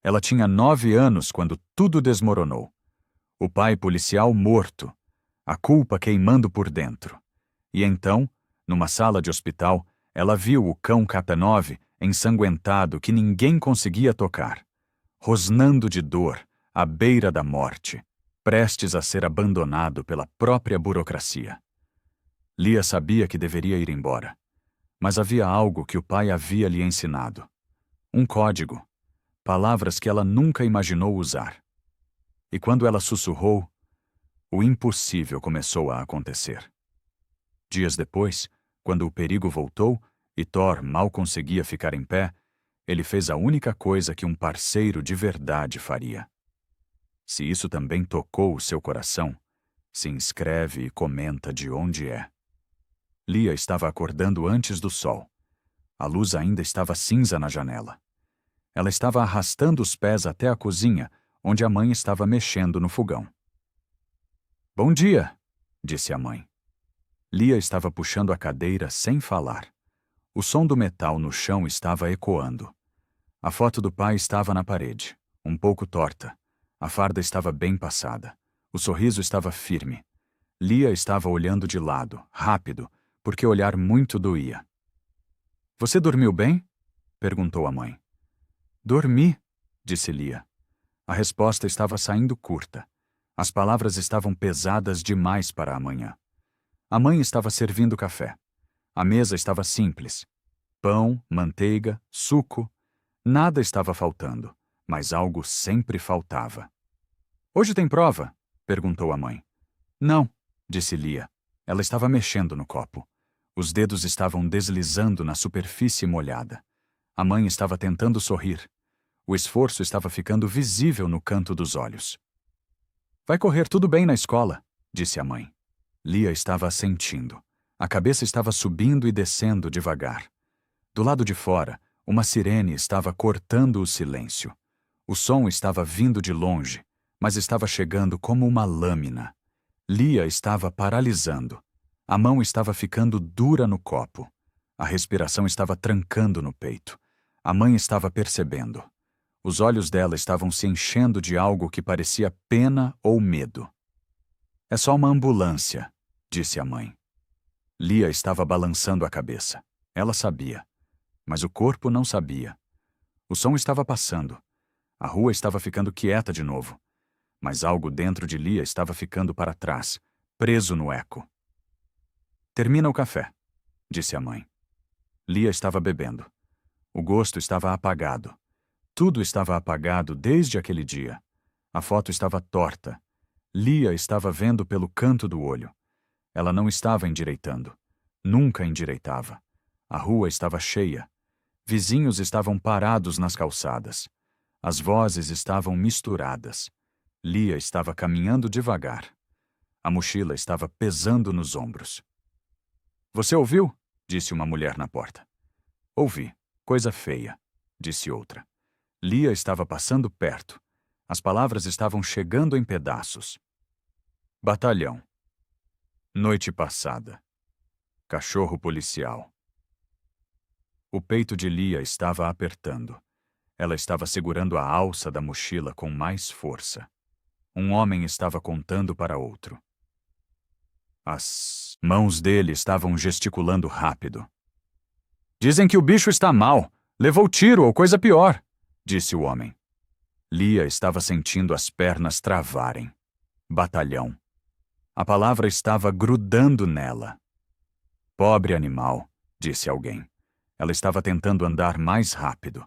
Ela tinha 9 anos quando tudo desmoronou. O pai policial morto, a culpa queimando por dentro. E então, numa sala de hospital, ela viu o cão K9 ensanguentado que ninguém conseguia tocar, rosnando de dor, à beira da morte, prestes a ser abandonado pela própria burocracia. Lia sabia que deveria ir embora, mas havia algo que o pai havia lhe ensinado. Um código, palavras que ela nunca imaginou usar. E quando ela sussurrou, o impossível começou a acontecer. Dias depois, quando o perigo voltou e Thor mal conseguia ficar em pé, ele fez a única coisa que um parceiro de verdade faria. Se isso também tocou o seu coração, se inscreve e comenta de onde é. Lia estava acordando antes do sol. A luz ainda estava cinza na janela. Ela estava arrastando os pés até a cozinha, onde a mãe estava mexendo no fogão. "Bom dia", disse a mãe. Lia estava puxando a cadeira sem falar. O som do metal no chão estava ecoando. A foto do pai estava na parede, um pouco torta. A farda estava bem passada. O sorriso estava firme. Lia estava olhando de lado, rápido, porque olhar muito doía. "Você dormiu bem?" perguntou a mãe. "Dormi", disse Lia. A resposta estava saindo curta. As palavras estavam pesadas demais para amanhã. A mãe estava servindo café. A mesa estava simples. Pão, manteiga, suco. Nada estava faltando, mas algo sempre faltava. "Hoje tem prova?" perguntou a mãe. "Não", disse Lia. Ela estava mexendo no copo. Os dedos estavam deslizando na superfície molhada. A mãe estava tentando sorrir. O esforço estava ficando visível no canto dos olhos. "Vai correr tudo bem na escola", disse a mãe. Lia estava assentindo. A cabeça estava subindo e descendo devagar. Do lado de fora, uma sirene estava cortando o silêncio. O som estava vindo de longe, mas estava chegando como uma lâmina. Lia estava paralisando. A mão estava ficando dura no copo. A respiração estava trancando no peito. A mãe estava percebendo. Os olhos dela estavam se enchendo de algo que parecia pena ou medo. "É só uma ambulância", disse a mãe. Lia estava balançando a cabeça. Ela sabia, mas o corpo não sabia. O som estava passando. A rua estava ficando quieta de novo. Mas algo dentro de Lia estava ficando para trás, preso no eco. "Termina o café", disse a mãe. Lia estava bebendo. O gosto estava apagado. Tudo estava apagado desde aquele dia. A foto estava torta. Lia estava vendo pelo canto do olho. Ela não estava endireitando. Nunca endireitava. A rua estava cheia. Vizinhos estavam parados nas calçadas. As vozes estavam misturadas. Lia estava caminhando devagar. A mochila estava pesando nos ombros. "Você ouviu?" disse uma mulher na porta. "Ouvi. Coisa feia", disse outra. Lia estava passando perto. As palavras estavam chegando em pedaços. "Batalhão. Noite passada. Cachorro policial." O peito de Lia estava apertando. Ela estava segurando a alça da mochila com mais força. Um homem estava contando para outro. As mãos dele estavam gesticulando rápido. "Dizem que o bicho está mal. Levou tiro ou coisa pior", disse o homem. Lia estava sentindo as pernas travarem. Batalhão. A palavra estava grudando nela. "Pobre animal", disse alguém. Ela estava tentando andar mais rápido,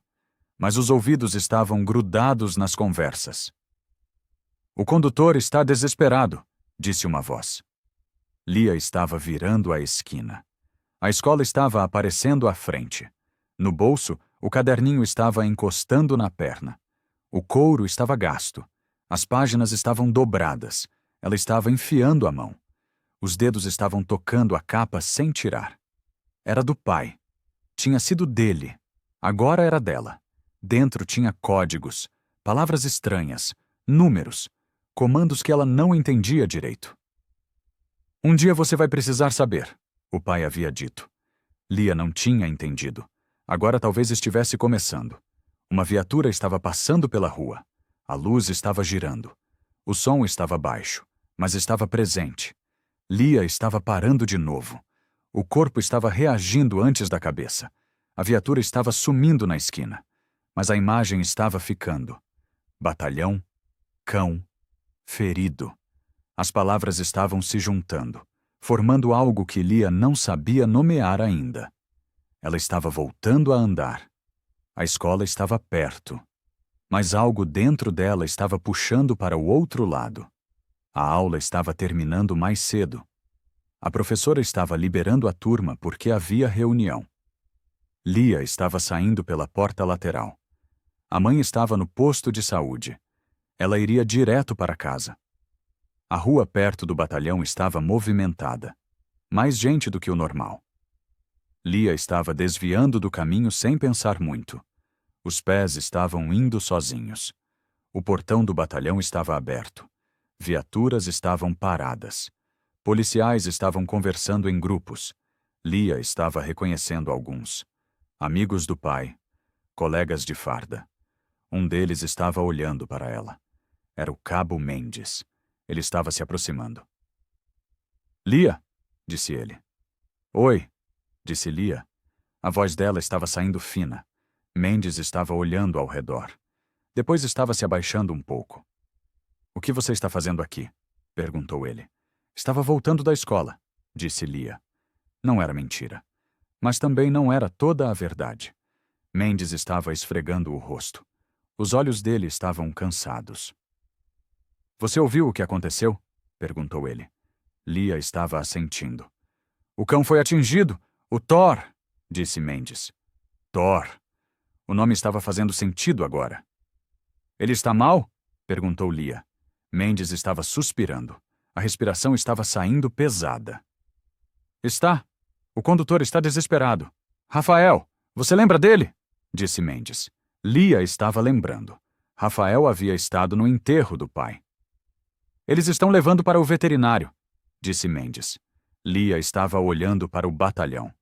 mas os ouvidos estavam grudados nas conversas. "O condutor está desesperado", disse uma voz. Lia estava virando a esquina. A escola estava aparecendo à frente. No bolso, o caderninho estava encostando na perna. O couro estava gasto. As páginas estavam dobradas. Ela estava enfiando a mão. Os dedos estavam tocando a capa sem tirar. Era do pai. Tinha sido dele. Agora era dela. Dentro tinha códigos, palavras estranhas, números, comandos que ela não entendia direito. "Um dia você vai precisar saber", o pai havia dito. Lia não tinha entendido. Agora talvez estivesse começando. Uma viatura estava passando pela rua. A luz estava girando. O som estava baixo, mas estava presente. Lia estava parando de novo. O corpo estava reagindo antes da cabeça. A viatura estava sumindo na esquina. Mas a imagem estava ficando. Batalhão, cão, ferido. As palavras estavam se juntando, formando algo que Lia não sabia nomear ainda. Ela estava voltando a andar. A escola estava perto. Mas algo dentro dela estava puxando para o outro lado. A aula estava terminando mais cedo. A professora estava liberando a turma porque havia reunião. Lia estava saindo pela porta lateral. A mãe estava no posto de saúde. Ela iria direto para casa. A rua perto do batalhão estava movimentada. Mais gente do que o normal. Lia estava desviando do caminho sem pensar muito. Os pés estavam indo sozinhos. O portão do batalhão estava aberto. Viaturas estavam paradas. Policiais estavam conversando em grupos. Lia estava reconhecendo alguns. Amigos do pai. Colegas de farda. Um deles estava olhando para ela. Era o Cabo Mendes. Ele estava se aproximando. Lia, disse ele. Oi, disse Lia. A voz dela estava saindo fina. Mendes estava olhando ao redor. Depois estava se abaixando um pouco. O que você está fazendo aqui? Perguntou ele. Estava voltando da escola, disse Lia. Não era mentira. Mas também não era toda a verdade. Mendes estava esfregando o rosto. Os olhos dele estavam cansados. Você ouviu o que aconteceu? Perguntou ele. Lia estava assentindo. O cão foi atingido! O Thor! Disse Mendes. Thor! O nome estava fazendo sentido agora. Ele está mal? Perguntou Lia. Mendes estava suspirando. A respiração estava saindo pesada. Está. O condutor está desesperado. Rafael, você lembra dele? Disse Mendes. Lia estava lembrando. Rafael havia estado no enterro do pai. Eles estão levando para o veterinário, disse Mendes. Lia estava olhando para o batalhão.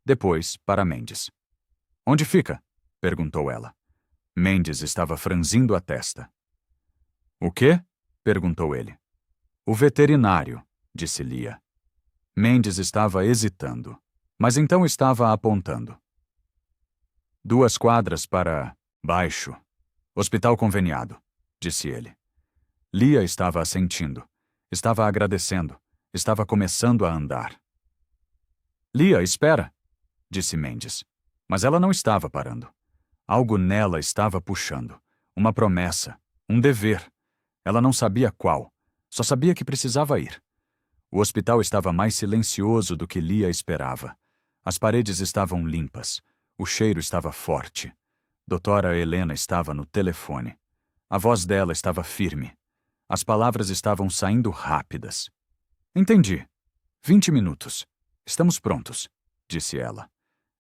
Depois, para Mendes. Onde fica? Perguntou ela. Mendes estava franzindo a testa. O quê? Perguntou ele. O veterinário, disse Lia. Mendes estava hesitando, mas então estava apontando. 2 quadras para baixo. Hospital conveniado, disse ele. Lia estava assentindo. Estava agradecendo. Estava começando a andar. Lia, espera, disse Mendes. Mas ela não estava parando. Algo nela estava puxando. Uma promessa. Um dever. Ela não sabia qual. Só sabia que precisava ir. O hospital estava mais silencioso do que Lia esperava. As paredes estavam limpas. O cheiro estava forte. Doutora Helena estava no telefone. A voz dela estava firme. As palavras estavam saindo rápidas. Entendi. 20 minutos. Estamos prontos, disse ela.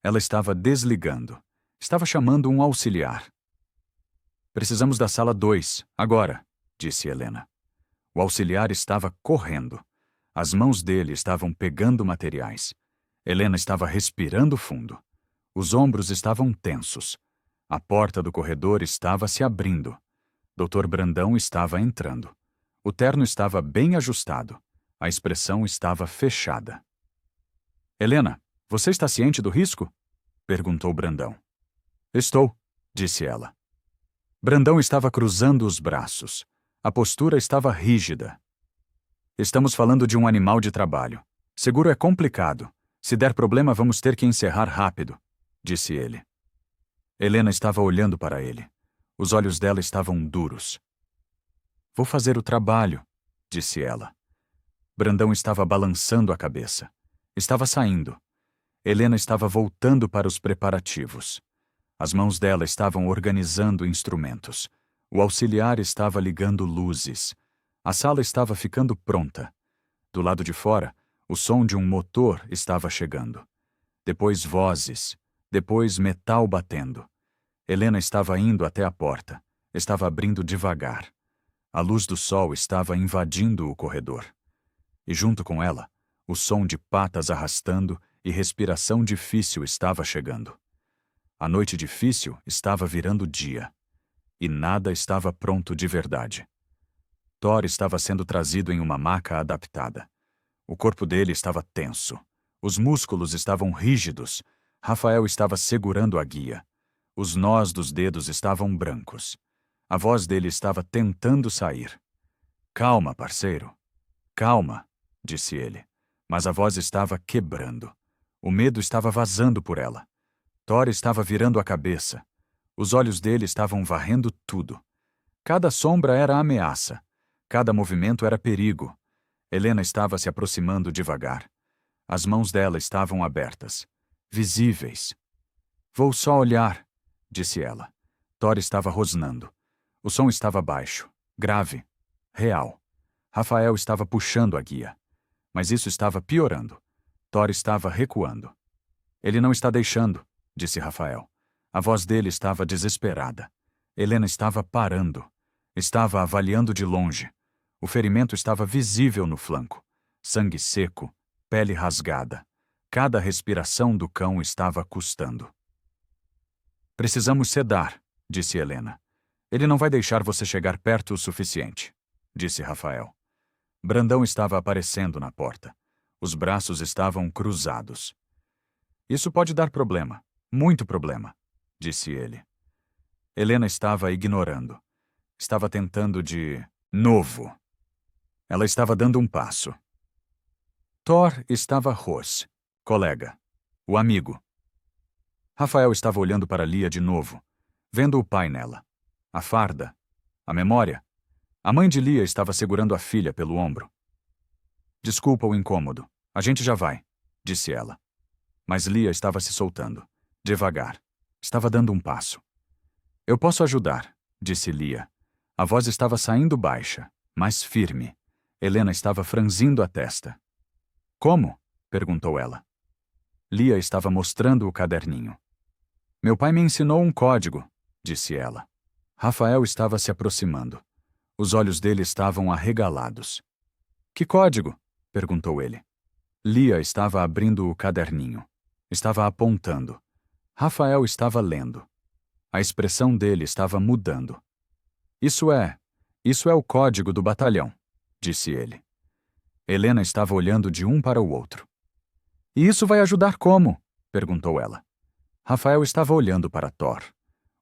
Ela estava desligando. Estava chamando um auxiliar. Precisamos da sala 2, agora, disse Helena. O auxiliar estava correndo. As mãos dele estavam pegando materiais. Helena estava respirando fundo. Os ombros estavam tensos. A porta do corredor estava se abrindo. Dr. Brandão estava entrando. O terno estava bem ajustado. A expressão estava fechada. Helena, você está ciente do risco? Perguntou Brandão. Estou, disse ela. Brandão estava cruzando os braços. A postura estava rígida. Estamos falando de um animal de trabalho. Seguro é complicado. Se der problema, vamos ter que encerrar rápido, disse ele. Helena estava olhando para ele. Os olhos dela estavam duros. Vou fazer o trabalho, disse ela. Brandão estava balançando a cabeça. Estava saindo. Helena estava voltando para os preparativos. As mãos dela estavam organizando instrumentos. O auxiliar estava ligando luzes. A sala estava ficando pronta. Do lado de fora, o som de um motor estava chegando. Depois vozes. Depois metal batendo. Helena estava indo até a porta. Estava abrindo devagar. A luz do sol estava invadindo o corredor. E junto com ela, o som de patas arrastando e respiração difícil estava chegando. A noite difícil estava virando dia. E nada estava pronto de verdade. Thor estava sendo trazido em uma maca adaptada. O corpo dele estava tenso. Os músculos estavam rígidos. Rafael estava segurando a guia. Os nós dos dedos estavam brancos. A voz dele estava tentando sair. Calma, parceiro. Calma, disse ele. Mas a voz estava quebrando. O medo estava vazando por ela. Thor estava virando a cabeça. Os olhos dele estavam varrendo tudo. Cada sombra era ameaça. Cada movimento era perigo. Helena estava se aproximando devagar. As mãos dela estavam abertas, visíveis. Vou só olhar, disse ela. Thor estava rosnando. O som estava baixo, grave, real. Rafael estava puxando a guia. Mas isso estava piorando. Thor estava recuando. Ele não está deixando, disse Rafael. A voz dele estava desesperada. Helena estava parando. Estava avaliando de longe. O ferimento estava visível no flanco. Sangue seco, pele rasgada. Cada respiração do cão estava custando. Precisamos sedar, disse Helena. Ele não vai deixar você chegar perto o suficiente, disse Rafael. Brandão estava aparecendo na porta. Os braços estavam cruzados. Isso pode dar problema, muito problema, disse ele. Helena estava ignorando. Estava tentando de novo. Ela estava dando um passo. Thor estava ros, colega, o amigo. Rafael estava olhando para Lia de novo, vendo o pai nela. A farda, a memória. A mãe de Lia estava segurando a filha pelo ombro. Desculpa o incômodo, a gente já vai, disse ela. Mas Lia estava se soltando, devagar. Estava dando um passo. Eu posso ajudar, disse Lia. A voz estava saindo baixa, mas firme. Helena estava franzindo a testa. Como? Perguntou ela. Lia estava mostrando o caderninho. Meu pai me ensinou um código, disse ela. Rafael estava se aproximando. Os olhos dele estavam arregalados. Que código? Perguntou ele. Lia estava abrindo o caderninho. Estava apontando. Rafael estava lendo. A expressão dele estava mudando. Isso é o código do batalhão, disse ele. Helena estava olhando de um para o outro. E isso vai ajudar como? Perguntou ela. Rafael estava olhando para Thor.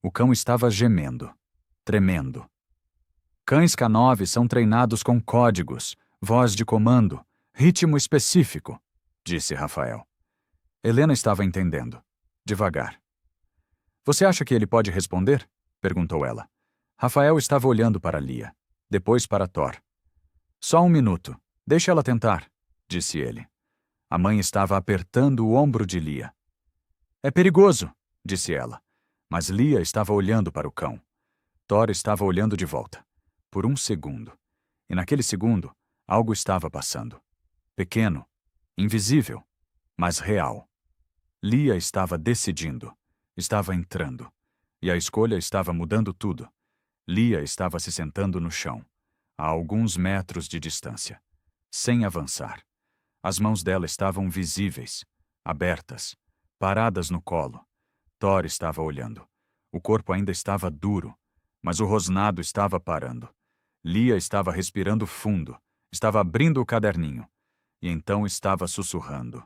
O cão estava gemendo, tremendo. Cães K9 são treinados com códigos, voz de comando, ritmo específico, disse Rafael. Helena estava entendendo, devagar. Você acha que ele pode responder? Perguntou ela. Rafael estava olhando para Lia, depois para Thor. Só um minuto, deixa ela tentar, disse ele. A mãe estava apertando o ombro de Lia. É perigoso, disse ela, mas Lia estava olhando para o cão. Thor estava olhando de volta, por um segundo. E naquele segundo, algo estava passando. Pequeno, invisível, mas real. Lia estava decidindo, estava entrando, e a escolha estava mudando tudo. Lia estava se sentando no chão, a alguns metros de distância, sem avançar. As mãos dela estavam visíveis, abertas, paradas no colo. Thor estava olhando. O corpo ainda estava duro, mas o rosnado estava parando. Lia estava respirando fundo, estava abrindo o caderninho, e então estava sussurrando.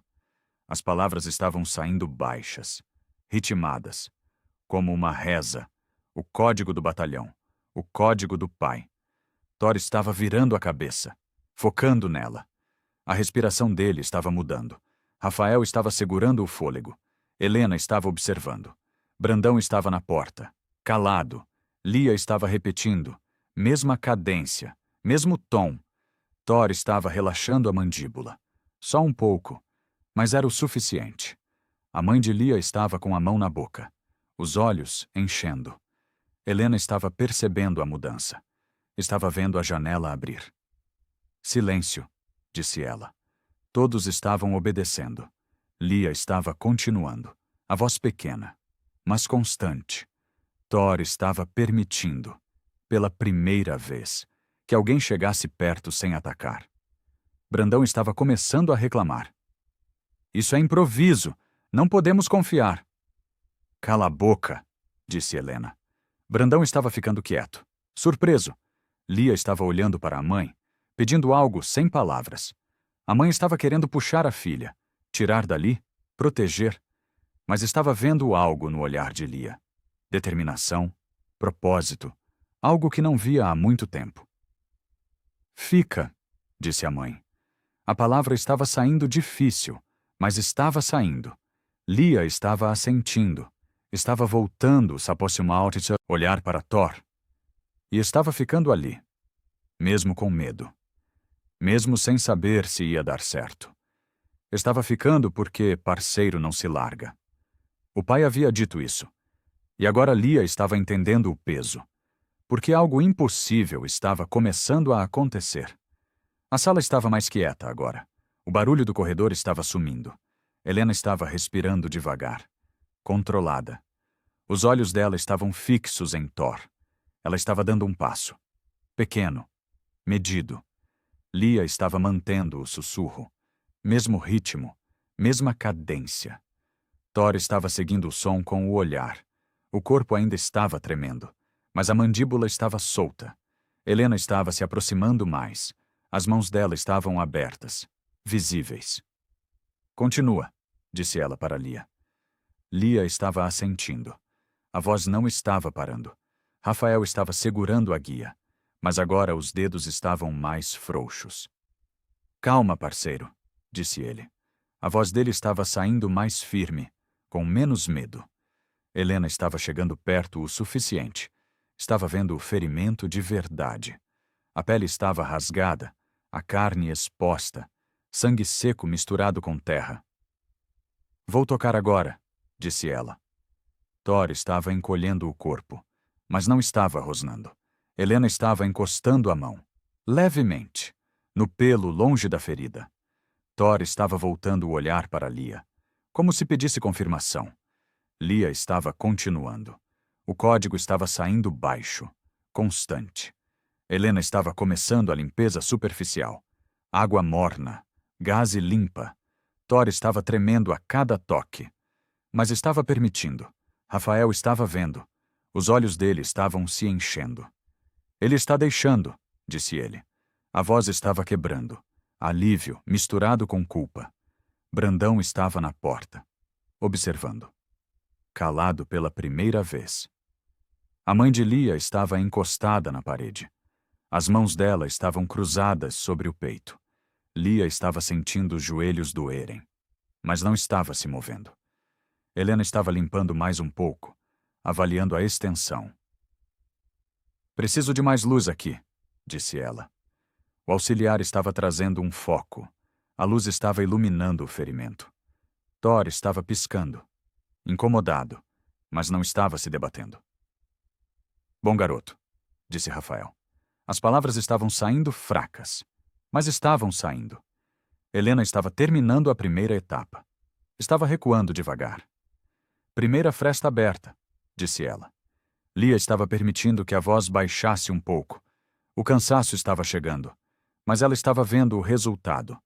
As palavras estavam saindo baixas, ritmadas, como uma reza, o código do batalhão, o código do pai. Thor estava virando a cabeça, focando nela. A respiração dele estava mudando. Rafael estava segurando o fôlego. Helena estava observando. Brandão estava na porta, calado. Lia estava repetindo, mesma cadência, mesmo tom. Thor estava relaxando a mandíbula. Só um pouco, mas era o suficiente. A mãe de Lia estava com a mão na boca, os olhos enchendo. Helena estava percebendo a mudança. Estava vendo a janela abrir. Silêncio, disse ela. Todos estavam obedecendo. Lia estava continuando, a voz pequena, mas constante. Thor estava permitindo, pela primeira vez, que alguém chegasse perto sem atacar. Brandão estava começando a reclamar. Isso é improviso, não podemos confiar. Cala a boca, disse Helena. Brandão estava ficando quieto. Surpreso. Lia estava olhando para a mãe, pedindo algo sem palavras. A mãe estava querendo puxar a filha, tirar dali, proteger, mas estava vendo algo no olhar de Lia. Determinação, propósito, algo que não via há muito tempo. Fica, disse a mãe. A palavra estava saindo difícil, mas estava saindo. Lia estava assentindo. Estava voltando, se aproximar de olhar para Thor. E estava ficando ali, mesmo com medo. Mesmo sem saber se ia dar certo. Estava ficando porque parceiro não se larga. O pai havia dito isso. E agora Lia estava entendendo o peso. Porque algo impossível estava começando a acontecer. A sala estava mais quieta agora. O barulho do corredor estava sumindo. Helena estava respirando devagar. Controlada. Os olhos dela estavam fixos em Thor. Ela estava dando um passo. Pequeno. Medido. Lia estava mantendo o sussurro. Mesmo ritmo. Mesma cadência. Thor estava seguindo o som com o olhar. O corpo ainda estava tremendo, mas a mandíbula estava solta. Helena estava se aproximando mais. As mãos dela estavam abertas, visíveis. Continua, disse ela para Lia. Lia estava assentindo. A voz não estava parando. Rafael estava segurando a guia, mas agora os dedos estavam mais frouxos. Calma, parceiro, disse ele. A voz dele estava saindo mais firme, com menos medo. Helena estava chegando perto o suficiente. Estava vendo o ferimento de verdade. A pele estava rasgada, a carne exposta, sangue seco misturado com terra. Vou tocar agora, disse ela. Thor estava encolhendo o corpo, mas não estava rosnando. Helena estava encostando a mão, levemente, no pelo longe da ferida. Thor estava voltando o olhar para Lia, como se pedisse confirmação. Lia estava continuando. O código estava saindo baixo, constante. Helena estava começando a limpeza superficial. Água morna, gaze limpa. Thor estava tremendo a cada toque. Mas estava permitindo. Rafael estava vendo. Os olhos dele estavam se enchendo. Ele está deixando, disse ele. A voz estava quebrando. Alívio misturado com culpa. Brandão estava na porta, observando. Calado pela primeira vez. A mãe de Lia estava encostada na parede. As mãos dela estavam cruzadas sobre o peito. Lia estava sentindo os joelhos doerem, mas não estava se movendo. Helena estava limpando mais um pouco, avaliando a extensão. Preciso de mais luz aqui, disse ela. O auxiliar estava trazendo um foco. A luz estava iluminando o ferimento. Thor estava piscando, incomodado, mas não estava se debatendo. Bom garoto, disse Rafael. As palavras estavam saindo fracas, mas estavam saindo. Helena estava terminando a primeira etapa. Estava recuando devagar. Primeira fresta aberta, disse ela. Lia estava permitindo que a voz baixasse um pouco. O cansaço estava chegando, mas ela estava vendo o resultado.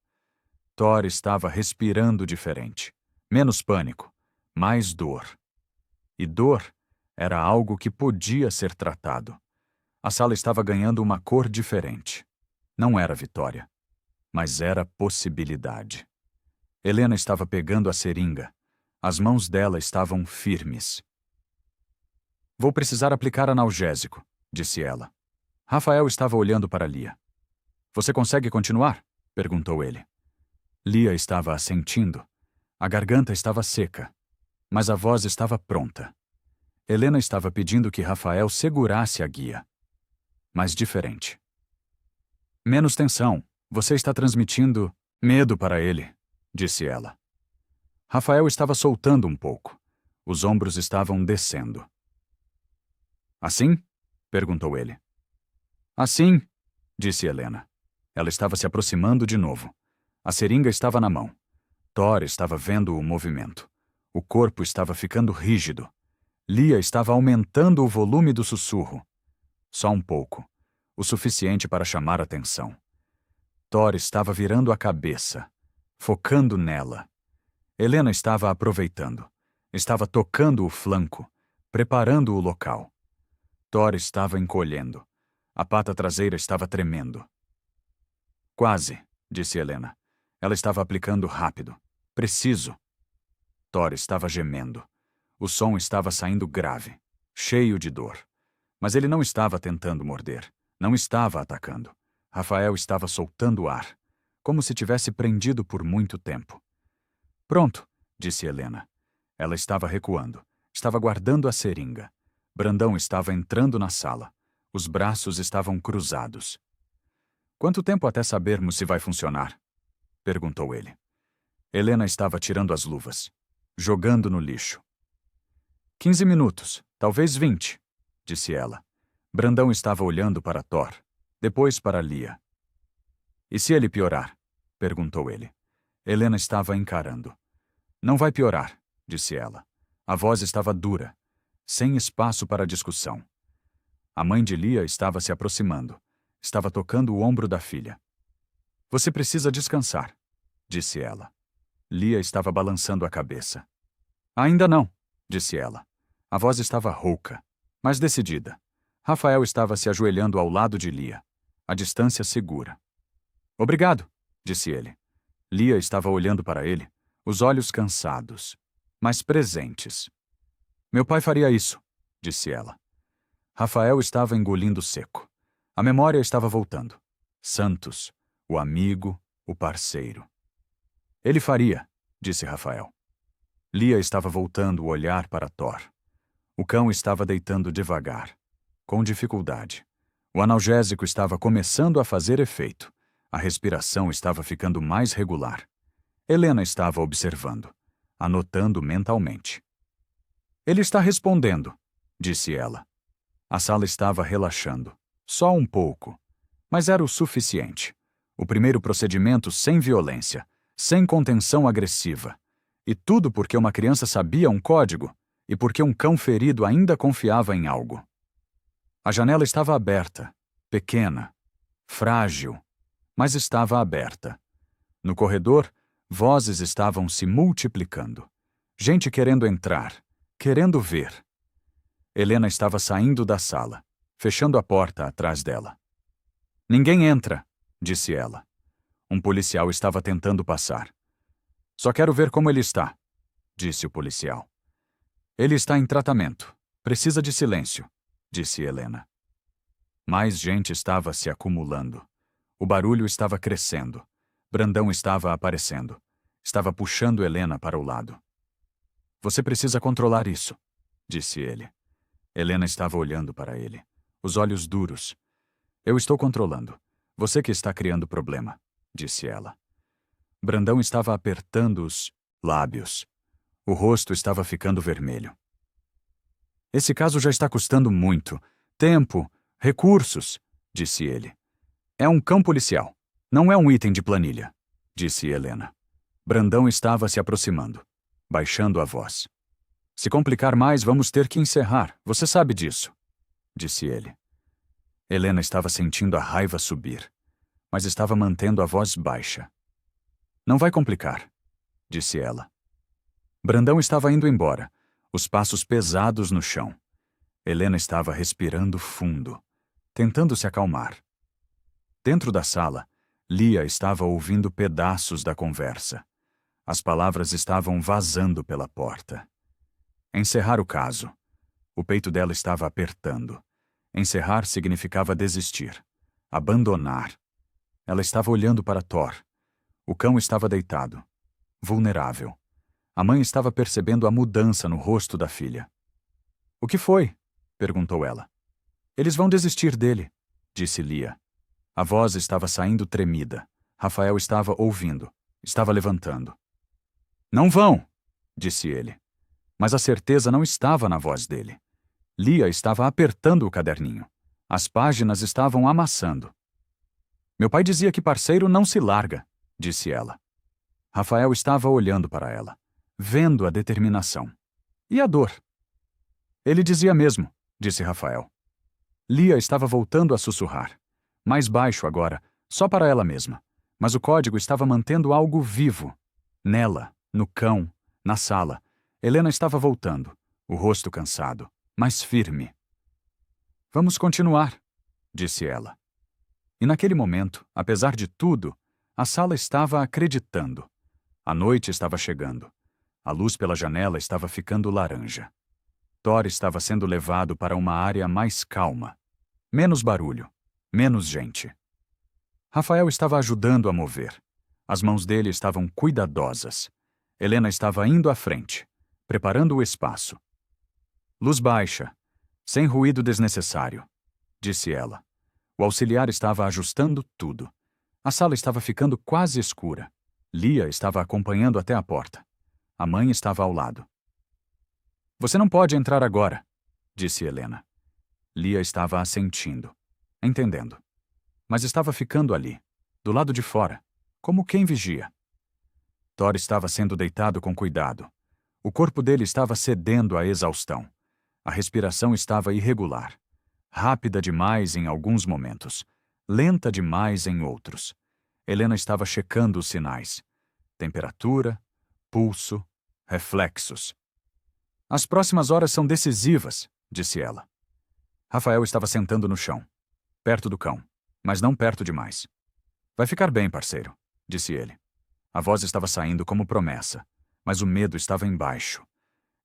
Thor estava respirando diferente. Menos pânico, mais dor. E dor era algo que podia ser tratado. A sala estava ganhando uma cor diferente. Não era vitória, mas era possibilidade. Helena estava pegando a seringa. As mãos dela estavam firmes. Vou precisar aplicar analgésico, disse ela. Rafael estava olhando para Lia. Você consegue continuar? Perguntou ele. Lia estava assentindo. A garganta estava seca, mas a voz estava pronta. Helena estava pedindo que Rafael segurasse a guia. Mas diferente. Menos tensão. Você está transmitindo medo para ele, disse ela. Rafael estava soltando um pouco. Os ombros estavam descendo. Assim? Perguntou ele. Assim, disse Helena. Ela estava se aproximando de novo. A seringa estava na mão. Thor estava vendo o movimento. O corpo estava ficando rígido. Lia estava aumentando o volume do sussurro. Só um pouco. O suficiente para chamar atenção. Thor estava virando a cabeça, focando nela. Helena estava aproveitando. Estava tocando o flanco, preparando o local. Thor estava encolhendo. A pata traseira estava tremendo. Quase, disse Helena. Ela estava aplicando rápido. Preciso. Thor estava gemendo. O som estava saindo grave, cheio de dor. Mas ele não estava tentando morder. Não estava atacando. Rafael estava soltando ar, como se tivesse prendido por muito tempo. Pronto, disse Helena. Ela estava recuando. Estava guardando a seringa. Brandão estava entrando na sala. Os braços estavam cruzados. Quanto tempo até sabermos se vai funcionar? Perguntou ele. Helena estava tirando as luvas, jogando no lixo. 15 minutos, talvez 20, disse ela. Brandão estava olhando para Thor, depois para Lia. E se ele piorar? Perguntou ele. Helena estava encarando. Não vai piorar, disse ela. A voz estava dura, sem espaço para discussão. A mãe de Lia estava se aproximando. Estava tocando o ombro da filha. Você precisa descansar, disse ela. Lia estava balançando a cabeça. Ainda não, disse ela. A voz estava rouca, mas decidida. Rafael estava se ajoelhando ao lado de Lia, a distância segura. Obrigado, disse ele. Lia estava olhando para ele, os olhos cansados, mas presentes. Meu pai faria isso, disse ela. Rafael estava engolindo seco. A memória estava voltando. Santos, o amigo, o parceiro. Ele faria, disse Rafael. Lia estava voltando o olhar para Thor. O cão estava deitando devagar, com dificuldade. O analgésico estava começando a fazer efeito. A respiração estava ficando mais regular. Helena estava observando, anotando mentalmente. Ele está respondendo, disse ela. A sala estava relaxando. Só um pouco. Mas era o suficiente. O primeiro procedimento sem violência, sem contenção agressiva. E tudo porque uma criança sabia um código e porque um cão ferido ainda confiava em algo. A janela estava aberta, pequena, frágil, mas estava aberta. No corredor, vozes estavam se multiplicando. Gente querendo entrar, querendo ver. Helena estava saindo da sala, fechando a porta atrás dela. Ninguém entra, disse ela. Um policial estava tentando passar. Só quero ver como ele está, disse o policial. Ele está em tratamento. Precisa de silêncio, disse Helena. Mais gente estava se acumulando. O barulho estava crescendo. Brandão estava aparecendo. Estava puxando Helena para o lado. Você precisa controlar isso, disse ele. Helena estava olhando para ele, os olhos duros. Eu estou controlando. Você que está criando problema, disse ela. Brandão estava apertando os lábios. O rosto estava ficando vermelho. Esse caso já está custando muito. Tempo, recursos, disse ele. É um cão policial. Não é um item de planilha, disse Helena. Brandão estava se aproximando, baixando a voz. Se complicar mais, vamos ter que encerrar. Você sabe disso, disse ele. Helena estava sentindo a raiva subir, mas estava mantendo a voz baixa. Não vai complicar, disse ela. Brandão estava indo embora, os passos pesados no chão. Helena estava respirando fundo, tentando se acalmar. Dentro da sala, Lia estava ouvindo pedaços da conversa. As palavras estavam vazando pela porta. Encerrar o caso. O peito dela estava apertando. Encerrar significava desistir, abandonar. Ela estava olhando para Thor. O cão estava deitado, vulnerável. A mãe estava percebendo a mudança no rosto da filha. O que foi? Perguntou ela. Eles vão desistir dele, disse Lia. A voz estava saindo tremida. Rafael estava ouvindo, estava levantando. Não vão, disse ele. Mas a certeza não estava na voz dele. Lia estava apertando o caderninho. As páginas estavam amassando. Meu pai dizia que parceiro não se larga, disse ela. Rafael estava olhando para ela, vendo a determinação. E a dor? Ele dizia mesmo, disse Rafael. Lia estava voltando a sussurrar. Mais baixo agora, só para ela mesma. Mas o código estava mantendo algo vivo. Nela, no cão, na sala. Helena estava voltando, o rosto cansado, mas firme. Vamos continuar, disse ela. E naquele momento, apesar de tudo, a sala estava acreditando. A noite estava chegando. A luz pela janela estava ficando laranja. Thor estava sendo levado para uma área mais calma. Menos barulho, menos gente. Rafael estava ajudando a mover. As mãos dele estavam cuidadosas. Helena estava indo à frente, preparando o espaço. Luz baixa, sem ruído desnecessário, disse ela. O auxiliar estava ajustando tudo. A sala estava ficando quase escura. Lia estava acompanhando até a porta. A mãe estava ao lado. Você não pode entrar agora, disse Helena. Lia estava assentindo, entendendo. Mas estava ficando ali, do lado de fora, como quem vigia. Thor estava sendo deitado com cuidado. O corpo dele estava cedendo à exaustão. A respiração estava irregular. Rápida demais em alguns momentos. Lenta demais em outros. Helena estava checando os sinais. Temperatura, pulso, reflexos. As próximas horas são decisivas, disse ela. Rafael estava sentando no chão, perto do cão, mas não perto demais. Vai ficar bem, parceiro, disse ele. A voz estava saindo como promessa, mas o medo estava embaixo.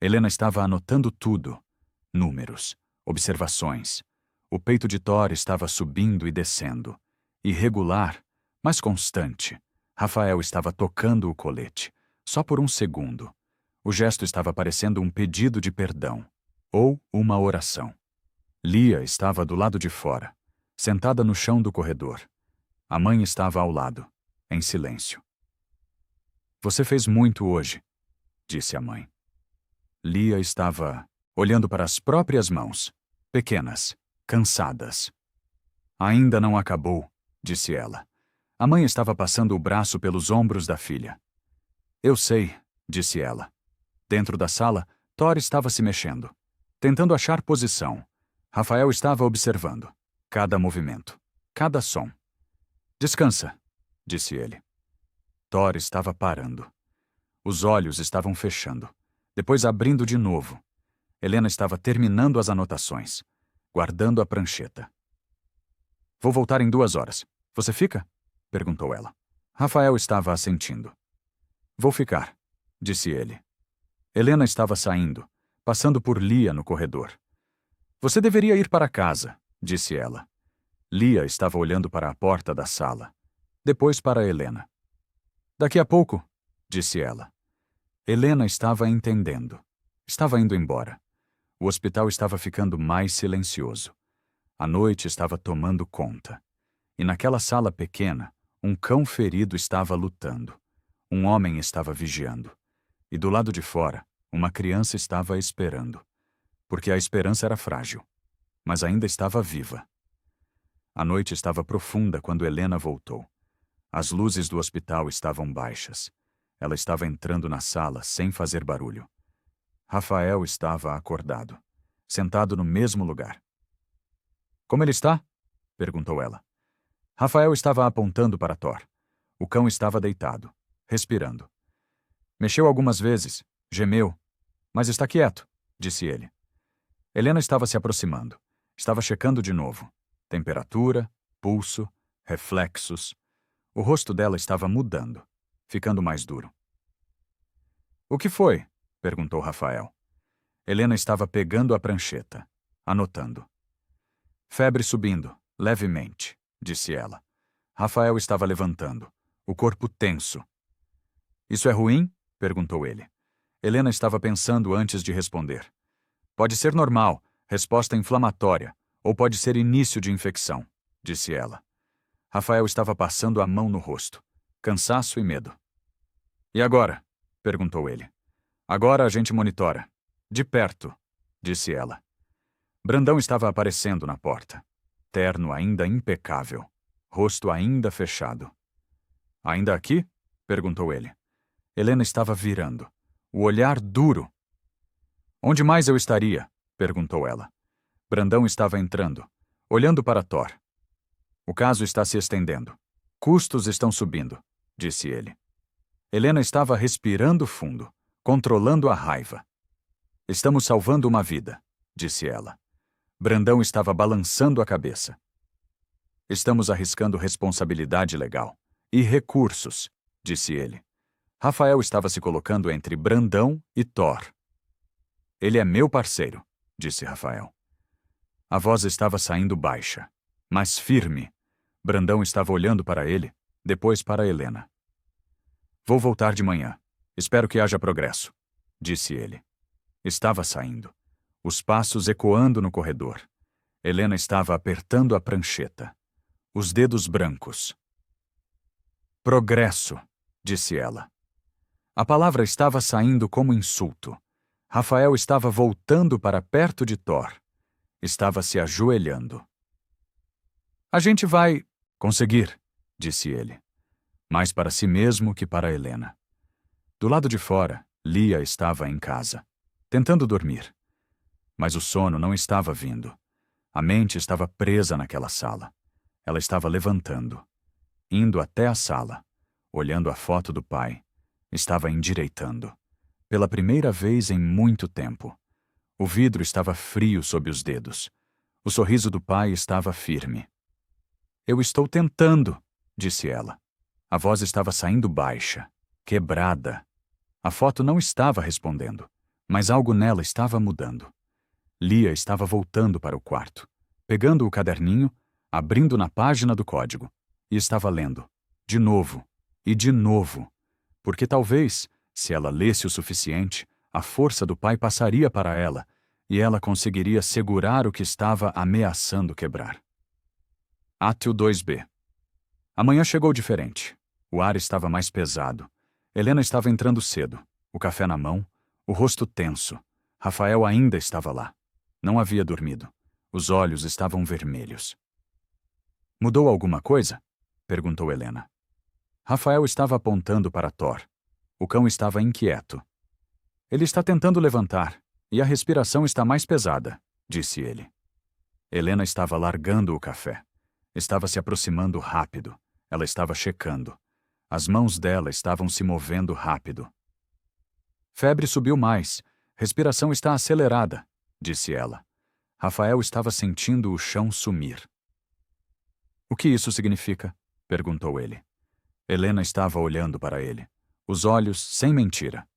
Helena estava anotando tudo. Números, observações. O peito de Thor estava subindo e descendo. Irregular, mas constante. Rafael estava tocando o colete, só por um segundo. O gesto estava parecendo um pedido de perdão, ou uma oração. Lia estava do lado de fora, sentada no chão do corredor. A mãe estava ao lado, em silêncio. Você fez muito hoje, disse a mãe. Lia estava olhando para as próprias mãos, pequenas, cansadas. Ainda não acabou, disse ela. A mãe estava passando o braço pelos ombros da filha. Eu sei, disse ela. Dentro da sala, Thor estava se mexendo, tentando achar posição. Rafael estava observando. Cada movimento, cada som. Descansa, disse ele. Thor estava parando. Os olhos estavam fechando, depois abrindo de novo. Helena estava terminando as anotações, guardando a prancheta. Vou voltar em 2 horas. Você fica? Perguntou ela. Rafael estava assentindo. Vou ficar, disse ele. Helena estava saindo, passando por Lia no corredor. Você deveria ir para casa, disse ela. Lia estava olhando para a porta da sala, depois para Helena. Daqui a pouco, disse ela. Helena estava entendendo. Estava indo embora. O hospital estava ficando mais silencioso. A noite estava tomando conta. E naquela sala pequena, um cão ferido estava lutando. Um homem estava vigiando. E do lado de fora, uma criança estava esperando. Porque a esperança era frágil, mas ainda estava viva. A noite estava profunda quando Helena voltou. As luzes do hospital estavam baixas. Ela estava entrando na sala sem fazer barulho. Rafael estava acordado, sentado no mesmo lugar. Como ele está? Perguntou ela. Rafael estava apontando para Thor. O cão estava deitado, respirando. Mexeu algumas vezes, gemeu, mas está quieto, disse ele. Helena estava se aproximando. Estava checando de novo. Temperatura, pulso, reflexos. O rosto dela estava mudando, ficando mais duro. O que foi? Perguntou Rafael. Helena estava pegando a prancheta, anotando. Febre subindo, levemente, disse ela. Rafael estava levantando, o corpo tenso. Isso é ruim? Perguntou ele. Helena estava pensando antes de responder. Pode ser normal, resposta inflamatória, ou pode ser início de infecção, disse ela. Rafael estava passando a mão no rosto, cansaço e medo. E agora? Perguntou ele. Agora a gente monitora. De perto, disse ela. Brandão estava aparecendo na porta. Terno ainda impecável, rosto ainda fechado. Ainda aqui? Perguntou ele. Helena estava virando, o olhar duro. Onde mais eu estaria? Perguntou ela. Brandão estava entrando, olhando para Thor. O caso está se estendendo. Custos estão subindo, disse ele. Helena estava respirando fundo, controlando a raiva. Estamos salvando uma vida, disse ela. Brandão estava balançando a cabeça. Estamos arriscando responsabilidade legal. E recursos, disse ele. Rafael estava se colocando entre Brandão e Thor. Ele é meu parceiro, disse Rafael. A voz estava saindo baixa, mas firme. Brandão estava olhando para ele, depois para Helena. Vou voltar de manhã. Espero que haja progresso, disse ele. Estava saindo. Os passos ecoando no corredor. Helena estava apertando a prancheta. Os dedos brancos. Progresso, disse ela. A palavra estava saindo como insulto. Rafael estava voltando para perto de Thor. Estava se ajoelhando. A gente vai conseguir, disse ele. Mais para si mesmo que para Helena. Do lado de fora, Lia estava em casa, tentando dormir. Mas o sono não estava vindo. A mente estava presa naquela sala. Ela estava levantando, indo até a sala, olhando a foto do pai. Estava endireitando. Pela primeira vez em muito tempo. O vidro estava frio sob os dedos. O sorriso do pai estava firme. Eu estou tentando, disse ela. A voz estava saindo baixa, quebrada. A foto não estava respondendo, mas algo nela estava mudando. Lia estava voltando para o quarto, pegando o caderninho, abrindo na página do código, e estava lendo, de novo, e de novo, porque talvez, se ela lesse o suficiente, a força do pai passaria para ela, e ela conseguiria segurar o que estava ameaçando quebrar. Ato 2b. A manhã chegou diferente. O ar estava mais pesado. Helena estava entrando cedo, o café na mão, o rosto tenso. Rafael ainda estava lá. Não havia dormido. Os olhos estavam vermelhos. Mudou alguma coisa? Perguntou Helena. Rafael estava apontando para Thor. O cão estava inquieto. Ele está tentando levantar, e a respiração está mais pesada, disse ele. Helena estava largando o café. Estava se aproximando rápido. Ela estava checando. As mãos dela estavam se movendo rápido. Febre subiu mais. Respiração está acelerada, disse ela. Rafael estava sentindo o chão sumir. O que isso significa? Perguntou ele. Helena estava olhando para ele. Os olhos sem mentira.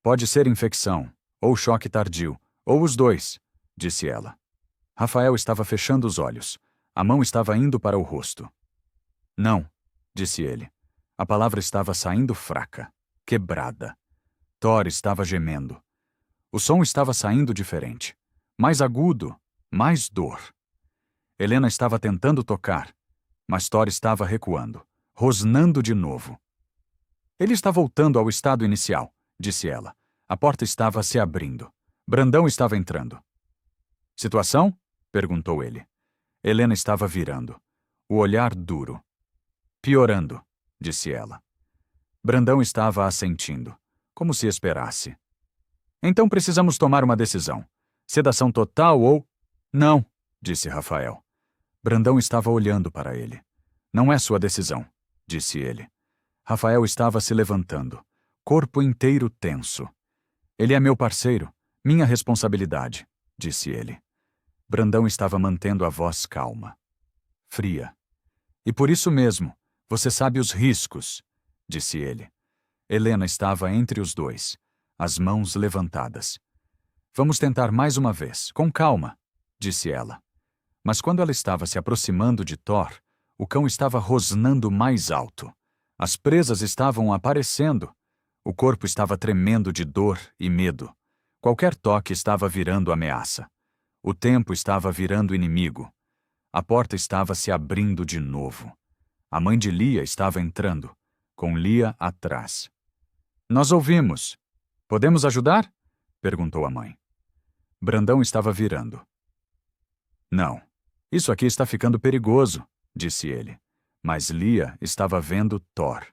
Pode ser infecção, ou choque tardio, ou os dois, disse ela. Rafael estava fechando os olhos. A mão estava indo para o rosto. Não, disse ele. A palavra estava saindo fraca, quebrada. Thor estava gemendo. O som estava saindo diferente. Mais agudo, mais dor. Helena estava tentando tocar, mas Thor estava recuando, rosnando de novo. Ele está voltando ao estado inicial, disse ela. A porta estava se abrindo. Brandão estava entrando. Situação? Perguntou ele. Helena estava virando. O olhar duro. Piorando, disse ela. Brandão estava assentindo, como se esperasse. Então precisamos tomar uma decisão. Sedação total ou... Não, disse Rafael. Brandão estava olhando para ele. Não é sua decisão, disse ele. Rafael estava se levantando, corpo inteiro tenso. Ele é meu parceiro, minha responsabilidade, disse ele. Brandão estava mantendo a voz calma, fria. E por isso mesmo, você sabe os riscos, disse ele. Helena estava entre os dois, as mãos levantadas. Vamos tentar mais uma vez, com calma, disse ela. Mas quando ela estava se aproximando de Thor, o cão estava rosnando mais alto. As presas estavam aparecendo. O corpo estava tremendo de dor e medo. Qualquer toque estava virando ameaça. O tempo estava virando inimigo. A porta estava se abrindo de novo. A mãe de Lia estava entrando, com Lia atrás. Nós ouvimos. Podemos ajudar? Perguntou a mãe. Brandão estava virando. Não, isso aqui está ficando perigoso, disse ele. Mas Lia estava vendo Thor.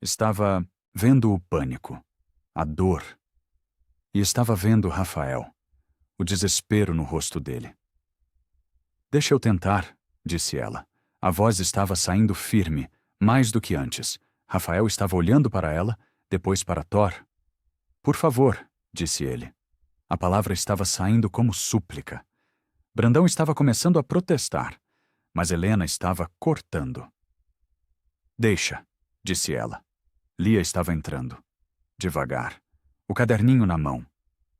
Estava vendo o pânico, a dor. E estava vendo Rafael, o desespero no rosto dele. Deixa eu tentar, disse ela. A voz estava saindo firme, mais do que antes. Rafael estava olhando para ela, depois para Thor. Por favor, disse ele. A palavra estava saindo como súplica. Brandão estava começando a protestar, mas Helena estava cortando. Deixa, disse ela. Lia estava entrando. Devagar, o caderninho na mão,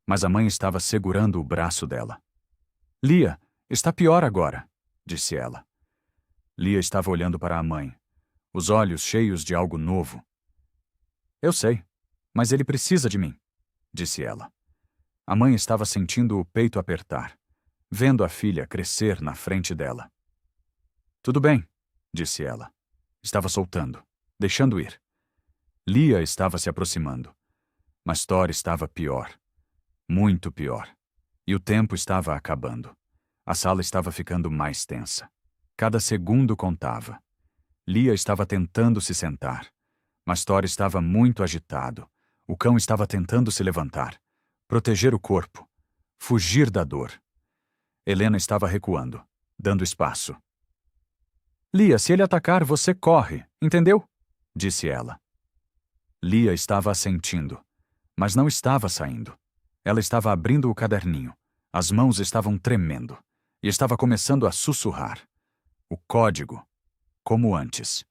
mas a mãe estava segurando o braço dela. Lia, está pior agora, disse ela. Lia estava olhando para a mãe, os olhos cheios de algo novo. Eu sei, mas ele precisa de mim, disse ela. A mãe estava sentindo o peito apertar, vendo a filha crescer na frente dela. Tudo bem, disse ela. Estava soltando, deixando ir. Lia estava se aproximando, mas Thor estava pior, muito pior, e o tempo estava acabando. A sala estava ficando mais tensa. Cada segundo contava. Lia estava tentando se sentar, mas Thor estava muito agitado. O cão estava tentando se levantar, proteger o corpo, fugir da dor. Helena estava recuando, dando espaço. Lia, se ele atacar, você corre, entendeu? Disse ela. Lia estava assentindo, mas não estava saindo. Ela estava abrindo o caderninho. As mãos estavam tremendo e estava começando a sussurrar. O código, como antes.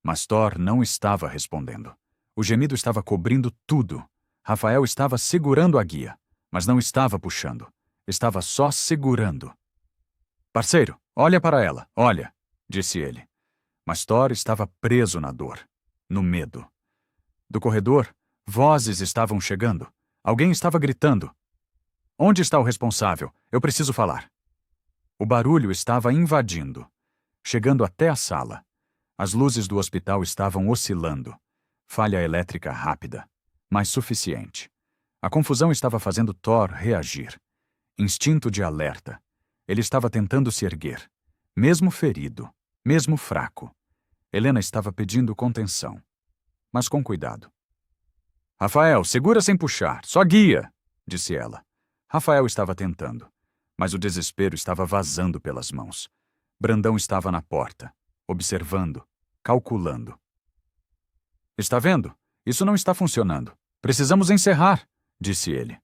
Mas Thor não estava respondendo. O gemido estava cobrindo tudo. Rafael estava segurando a guia, mas não estava puxando. Estava só segurando. Parceiro, olha para ela, olha, disse ele. Mas Thor estava preso na dor, no medo. Do corredor, vozes estavam chegando. Alguém estava gritando. Onde está o responsável? Eu preciso falar. O barulho estava invadindo, chegando até a sala. As luzes do hospital estavam oscilando. Falha elétrica rápida, mas suficiente. A confusão estava fazendo Thor reagir. Instinto de alerta. Ele estava tentando se erguer, mesmo ferido, mesmo fraco. Helena estava pedindo contenção, mas com cuidado. Rafael, segura sem puxar, só guia, disse ela. Rafael estava tentando, mas o desespero estava vazando pelas mãos. Brandão estava na porta, observando, calculando. Está vendo? Isso não está funcionando. Precisamos encerrar, disse ele.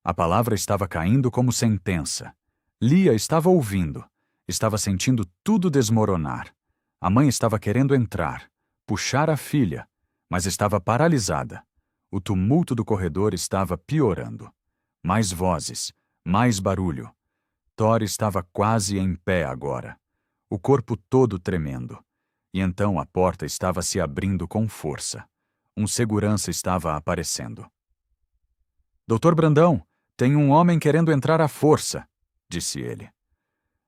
A palavra estava caindo como sentença. Lia estava ouvindo. Estava sentindo tudo desmoronar. A mãe estava querendo entrar, puxar a filha, mas estava paralisada. O tumulto do corredor estava piorando. Mais vozes, mais barulho. Thor estava quase em pé agora, o corpo todo tremendo. E então a porta estava se abrindo com força. Um segurança estava aparecendo. Doutor Brandão, tem um homem querendo entrar à força, disse ele.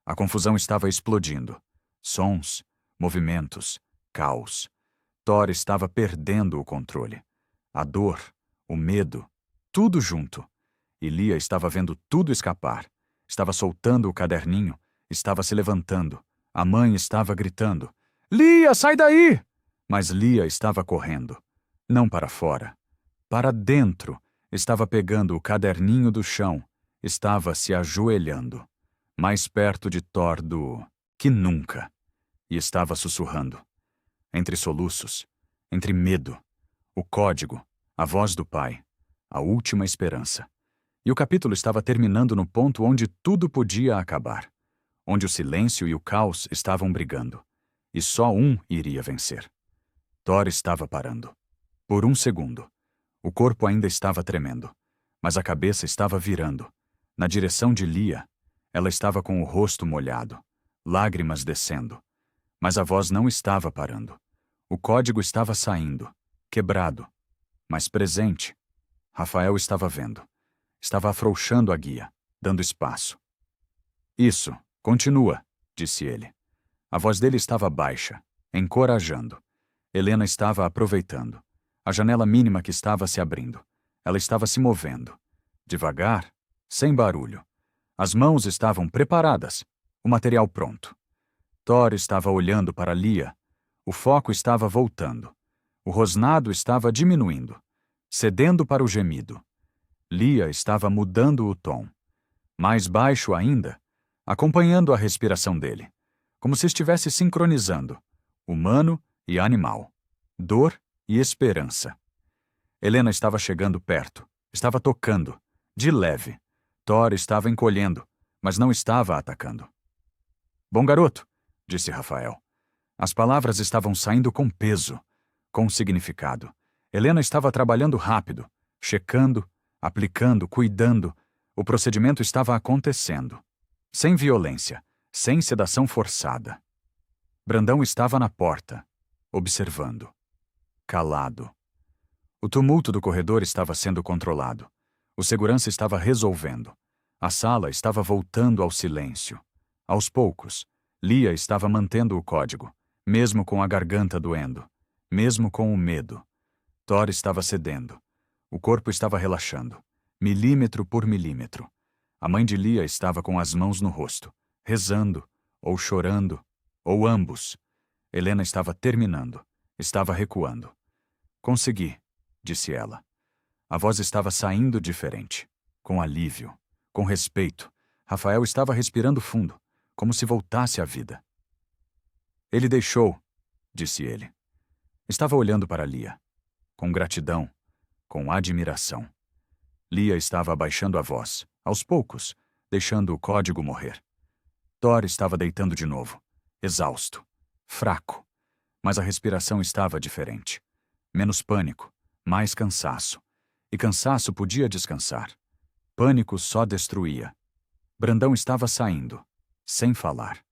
A confusão estava explodindo. Sons, movimentos, caos. Thor estava perdendo o controle. A dor, o medo, tudo junto. E Lia estava vendo tudo escapar. Estava soltando o caderninho, estava se levantando. A mãe estava gritando. Lia, sai daí! Mas Lia estava correndo. Não para fora. Para dentro. Estava pegando o caderninho do chão. Estava se ajoelhando. Mais perto de Thor do que nunca. E estava sussurrando. Entre soluços. Entre medo. O código. A voz do pai. A última esperança. E o capítulo estava terminando no ponto onde tudo podia acabar. Onde o silêncio e o caos estavam brigando. E só um iria vencer. Thor estava parando. Por um segundo. O corpo ainda estava tremendo, mas a cabeça estava virando. Na direção de Lia, ela estava com o rosto molhado, lágrimas descendo. Mas a voz não estava parando. O código estava saindo, quebrado, mas presente. Rafael estava vendo. Estava afrouxando a guia, dando espaço. Isso, continua, disse ele. A voz dele estava baixa, encorajando. Helena estava aproveitando. A janela mínima que estava se abrindo. Ela estava se movendo. Devagar, sem barulho. As mãos estavam preparadas, o material pronto. Thor estava olhando para Lia. O foco estava voltando. O rosnado estava diminuindo, cedendo para o gemido. Lia estava mudando o tom. Mais baixo ainda, acompanhando a respiração dele. Como se estivesse sincronizando. Humano e animal. Dor e esperança. Helena estava chegando perto, Estava tocando, de leve. Thor estava encolhendo, mas não estava atacando. Bom garoto, disse Rafael. As palavras estavam saindo com peso, com significado. Helena estava trabalhando rápido, checando, aplicando, cuidando. O procedimento estava acontecendo. Sem violência, sem sedação forçada. Brandão estava na porta, observando. Calado. O tumulto do corredor estava sendo controlado. O segurança estava resolvendo. A sala estava voltando ao silêncio. Aos poucos, Lia estava mantendo o código, mesmo com a garganta doendo, mesmo com o medo. Thor estava cedendo. O corpo estava relaxando, milímetro por milímetro. A mãe de Lia estava com as mãos no rosto, rezando, ou chorando, ou ambos. Helena estava terminando, estava recuando. Consegui, disse ela. A voz estava saindo diferente, com alívio, com respeito. Rafael estava respirando fundo, como se voltasse à vida. Ele deixou, disse ele. Estava olhando para Lia, com gratidão, com admiração. Lia estava abaixando a voz, aos poucos, deixando o código morrer. Thor estava deitando de novo, exausto, fraco, mas a respiração estava diferente. Menos pânico, mais cansaço. E cansaço podia descansar. Pânico só destruía. Brandão estava saindo, sem falar.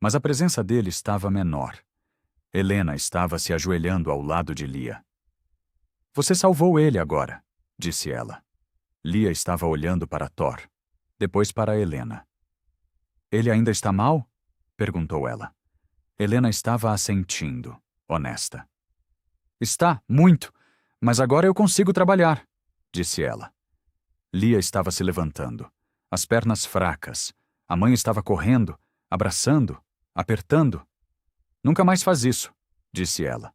Mas a presença dele estava menor. Helena estava se ajoelhando ao lado de Lia. Você salvou ele agora, disse ela. Lia estava olhando para Thor, depois para Helena. Ele ainda está mal? Perguntou ela. Helena estava assentindo, honesta. Está, muito, mas agora eu consigo trabalhar, disse ela. Lia estava se levantando, as pernas fracas. A mãe estava correndo, abraçando, apertando. Nunca mais faz isso, disse ela,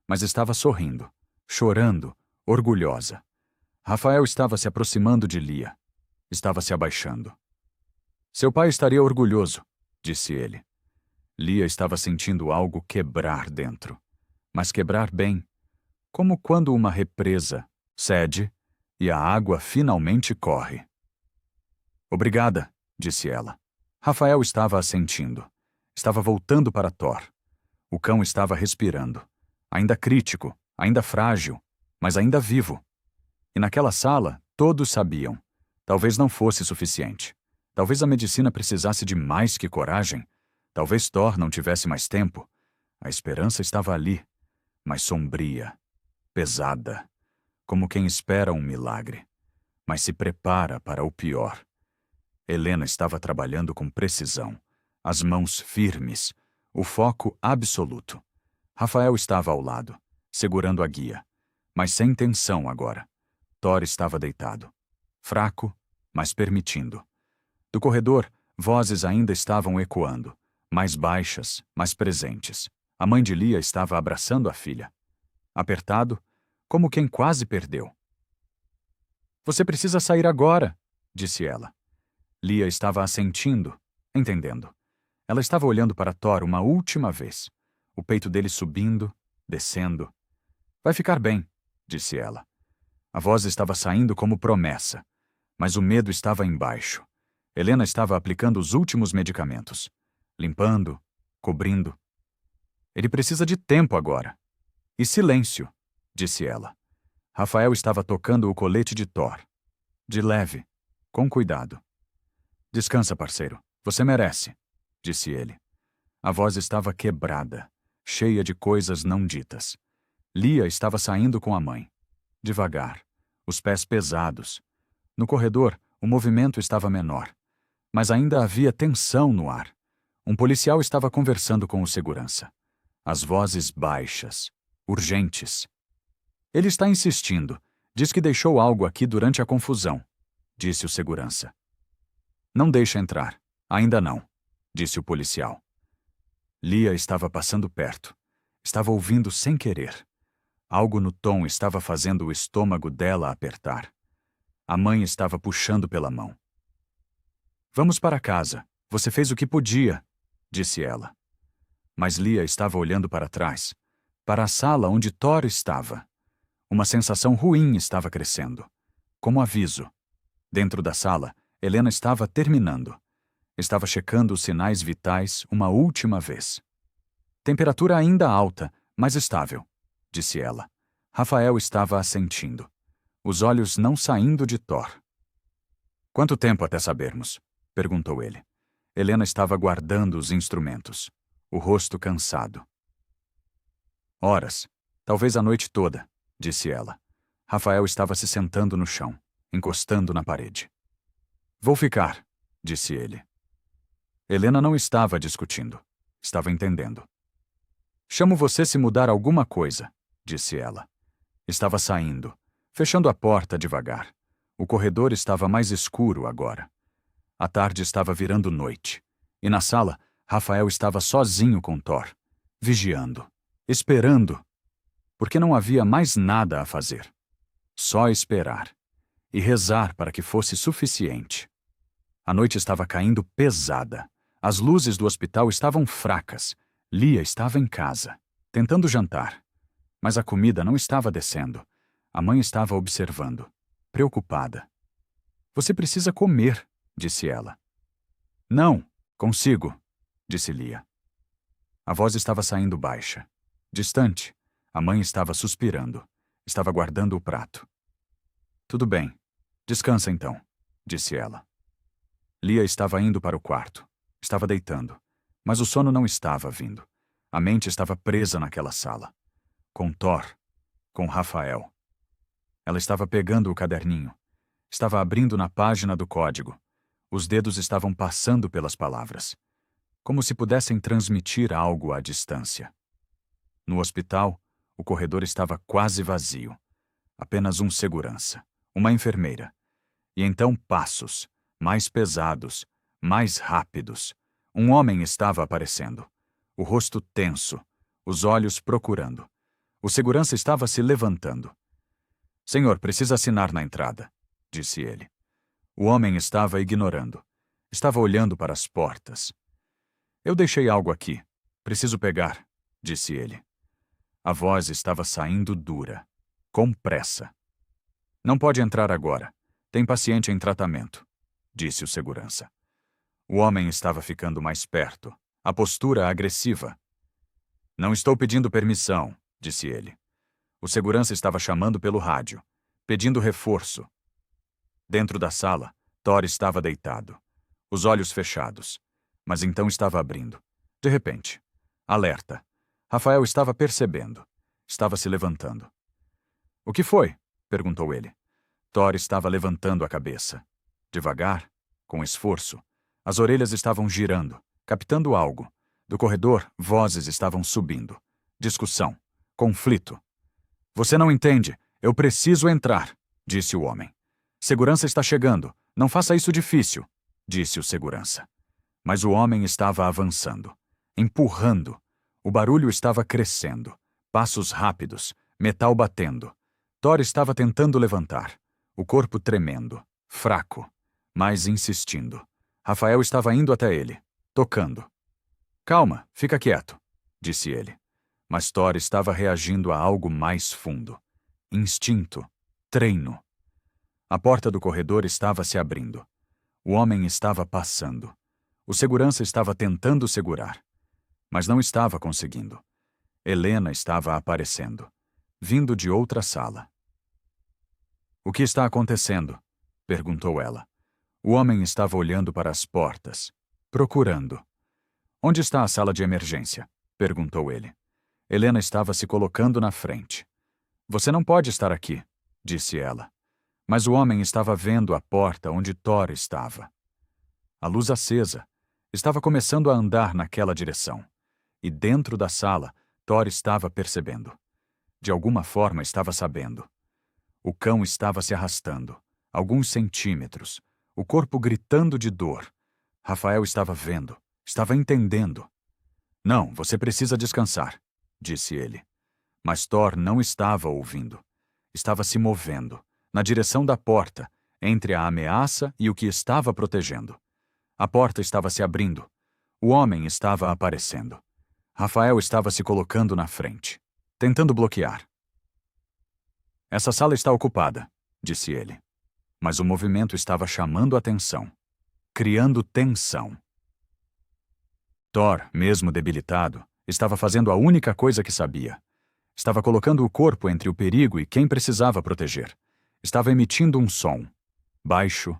mas estava sorrindo, chorando, orgulhosa. Rafael estava se aproximando de Lia. Estava se abaixando. Seu pai estaria orgulhoso, disse ele. Lia estava sentindo algo quebrar dentro. Mas quebrar bem, como quando uma represa cede e a água finalmente corre. Obrigada, disse ela. Rafael estava assentindo. Estava voltando para Thor. O cão estava respirando. Ainda crítico, ainda frágil, mas ainda vivo. E naquela sala, todos sabiam. Talvez não fosse suficiente. Talvez a medicina precisasse de mais que coragem. Talvez Thor não tivesse mais tempo. A esperança estava ali, mas sombria, pesada, como quem espera um milagre, mas se prepara para o pior. Helena estava trabalhando com precisão, as mãos firmes, o foco absoluto. Rafael estava ao lado, segurando a guia, mas sem tensão agora. Thor estava deitado, fraco, mas permitindo. Do corredor, vozes ainda estavam ecoando, mais baixas, mais presentes. A mãe de Lia estava abraçando a filha. Apertado, como quem quase perdeu. Você precisa sair agora, disse ela. Lia estava assentindo, entendendo. Ela estava olhando para Thor uma última vez, o peito dele subindo, descendo. Vai ficar bem, disse ela. A voz estava saindo como promessa, mas o medo estava embaixo. Helena estava aplicando os últimos medicamentos, limpando, cobrindo. Ele precisa de tempo agora. E silêncio, disse ela. Rafael estava tocando o colete de Thor. De leve, com cuidado. Descansa, parceiro. Você merece, disse ele. A voz estava quebrada, cheia de coisas não ditas. Lia estava saindo com a mãe. Devagar, os pés pesados. No corredor, o movimento estava menor, mas ainda havia tensão no ar. Um policial estava conversando com o segurança. As vozes baixas, urgentes. Ele está insistindo. Diz que deixou algo aqui durante a confusão, disse o segurança. Não deixa entrar. Ainda não, disse o policial. Lia estava passando perto. Estava ouvindo sem querer. Algo no tom estava fazendo o estômago dela apertar. A mãe estava puxando pela mão. Vamos para casa. Você fez o que podia, disse ela. Mas Lia estava olhando para trás, para a sala onde Thor estava. Uma sensação ruim estava crescendo. como aviso. Dentro da sala, Helena estava terminando. Estava checando os sinais vitais uma última vez. Temperatura ainda alta, mas estável, disse ela. Rafael estava assentindo, os olhos não saindo de Thor. Quanto tempo até sabermos? Perguntou ele. Helena estava guardando os instrumentos, o rosto cansado. Horas, talvez a noite toda, disse ela. Rafael estava se sentando no chão, encostando na parede. Vou ficar, disse ele. Helena não estava discutindo, estava entendendo. Chamo você se mudar alguma coisa, disse ela. Estava saindo, fechando a porta devagar. O corredor estava mais escuro agora. A tarde estava virando noite, e na sala, Rafael estava sozinho com Thor, vigiando, esperando, porque não havia mais nada a fazer. Só esperar, e rezar para que fosse suficiente. A noite estava caindo pesada. As luzes do hospital estavam fracas. Lia estava em casa, tentando jantar. Mas a comida não estava descendo. A mãe estava observando, preocupada. Você precisa comer, disse ela. Não, consigo, disse Lia. A voz estava saindo baixa. Distante, a mãe estava suspirando. Estava guardando o prato. Tudo bem, descansa então, disse ela. Lia estava indo para o quarto. Estava deitando. Mas o sono não estava vindo. A mente estava presa naquela sala. Com Thor. Com Rafael. Ela estava pegando o caderninho. Estava abrindo na página do código. Os dedos estavam passando pelas palavras. Como se pudessem transmitir algo à distância. No hospital, o corredor estava quase vazio. Apenas um segurança. Uma enfermeira. E então passos. Mais pesados. Mais rápidos. Um homem estava aparecendo. O rosto tenso. Os olhos procurando. O segurança estava se levantando. Senhor, precisa assinar na entrada, disse ele. O homem estava ignorando. Estava olhando para as portas. Eu deixei algo aqui. Preciso pegar, disse ele. A voz estava saindo dura, com pressa. Não pode entrar agora. Tem paciente em tratamento, disse o segurança. O homem estava ficando mais perto, a postura agressiva. Não estou pedindo permissão, disse ele. O segurança estava chamando pelo rádio, pedindo reforço. Dentro da sala, Thor estava deitado, os olhos fechados, mas então estava abrindo. De repente, alerta. Rafael estava percebendo. Estava se levantando. O que foi? Perguntou ele. Thor estava levantando a cabeça. Devagar, com esforço. As orelhas estavam girando, captando algo. Do corredor, vozes estavam subindo. Discussão. Conflito. Você não entende. Eu preciso entrar, disse o homem. Segurança está chegando. Não faça isso difícil, disse o segurança. Mas o homem estava avançando, empurrando. O barulho estava crescendo. Passos rápidos, metal batendo. Thor estava tentando levantar, o corpo tremendo, fraco, mas insistindo. Rafael estava indo até ele, tocando. Calma, fica quieto, disse ele. Mas Thor estava reagindo a algo mais fundo. Instinto, treino. A porta do corredor estava se abrindo. O homem estava passando. O segurança estava tentando segurar, mas não estava conseguindo. Helena estava aparecendo, vindo de outra sala. O que está acontecendo? Perguntou ela. O homem estava olhando para as portas, procurando. Onde está a sala de emergência? Perguntou ele. Helena estava se colocando na frente. Você não pode estar aqui, disse ela. Mas o homem estava vendo a porta onde Thor estava. A luz acesa. Estava começando a andar naquela direção. E dentro da sala, Thor estava percebendo. De alguma forma estava sabendo. O cão estava se arrastando, alguns centímetros, o corpo gritando de dor. Rafael estava vendo, estava entendendo. Não, você precisa descansar, disse ele. Mas Thor não estava ouvindo. Estava se movendo, na direção da porta, entre a ameaça e o que estava protegendo. A porta estava se abrindo. O homem estava aparecendo. Rafael estava se colocando na frente, tentando bloquear. Essa sala está ocupada, disse ele. mas o movimento estava chamando a atenção, criando tensão. Thor, mesmo debilitado, estava fazendo a única coisa que sabia. Estava colocando o corpo entre o perigo e quem precisava proteger. Estava emitindo um som. Baixo,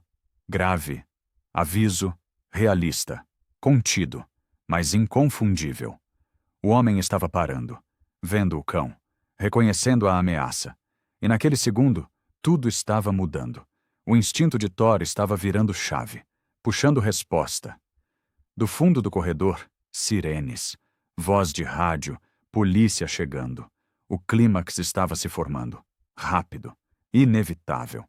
grave, aviso, realista, contido, mas inconfundível. O homem estava parando, vendo o cão, reconhecendo a ameaça. E naquele segundo, tudo estava mudando. O instinto de Thor estava virando chave, puxando resposta. Do fundo do corredor, sirenes, voz de rádio, polícia chegando. O clímax estava se formando. Rápido, inevitável.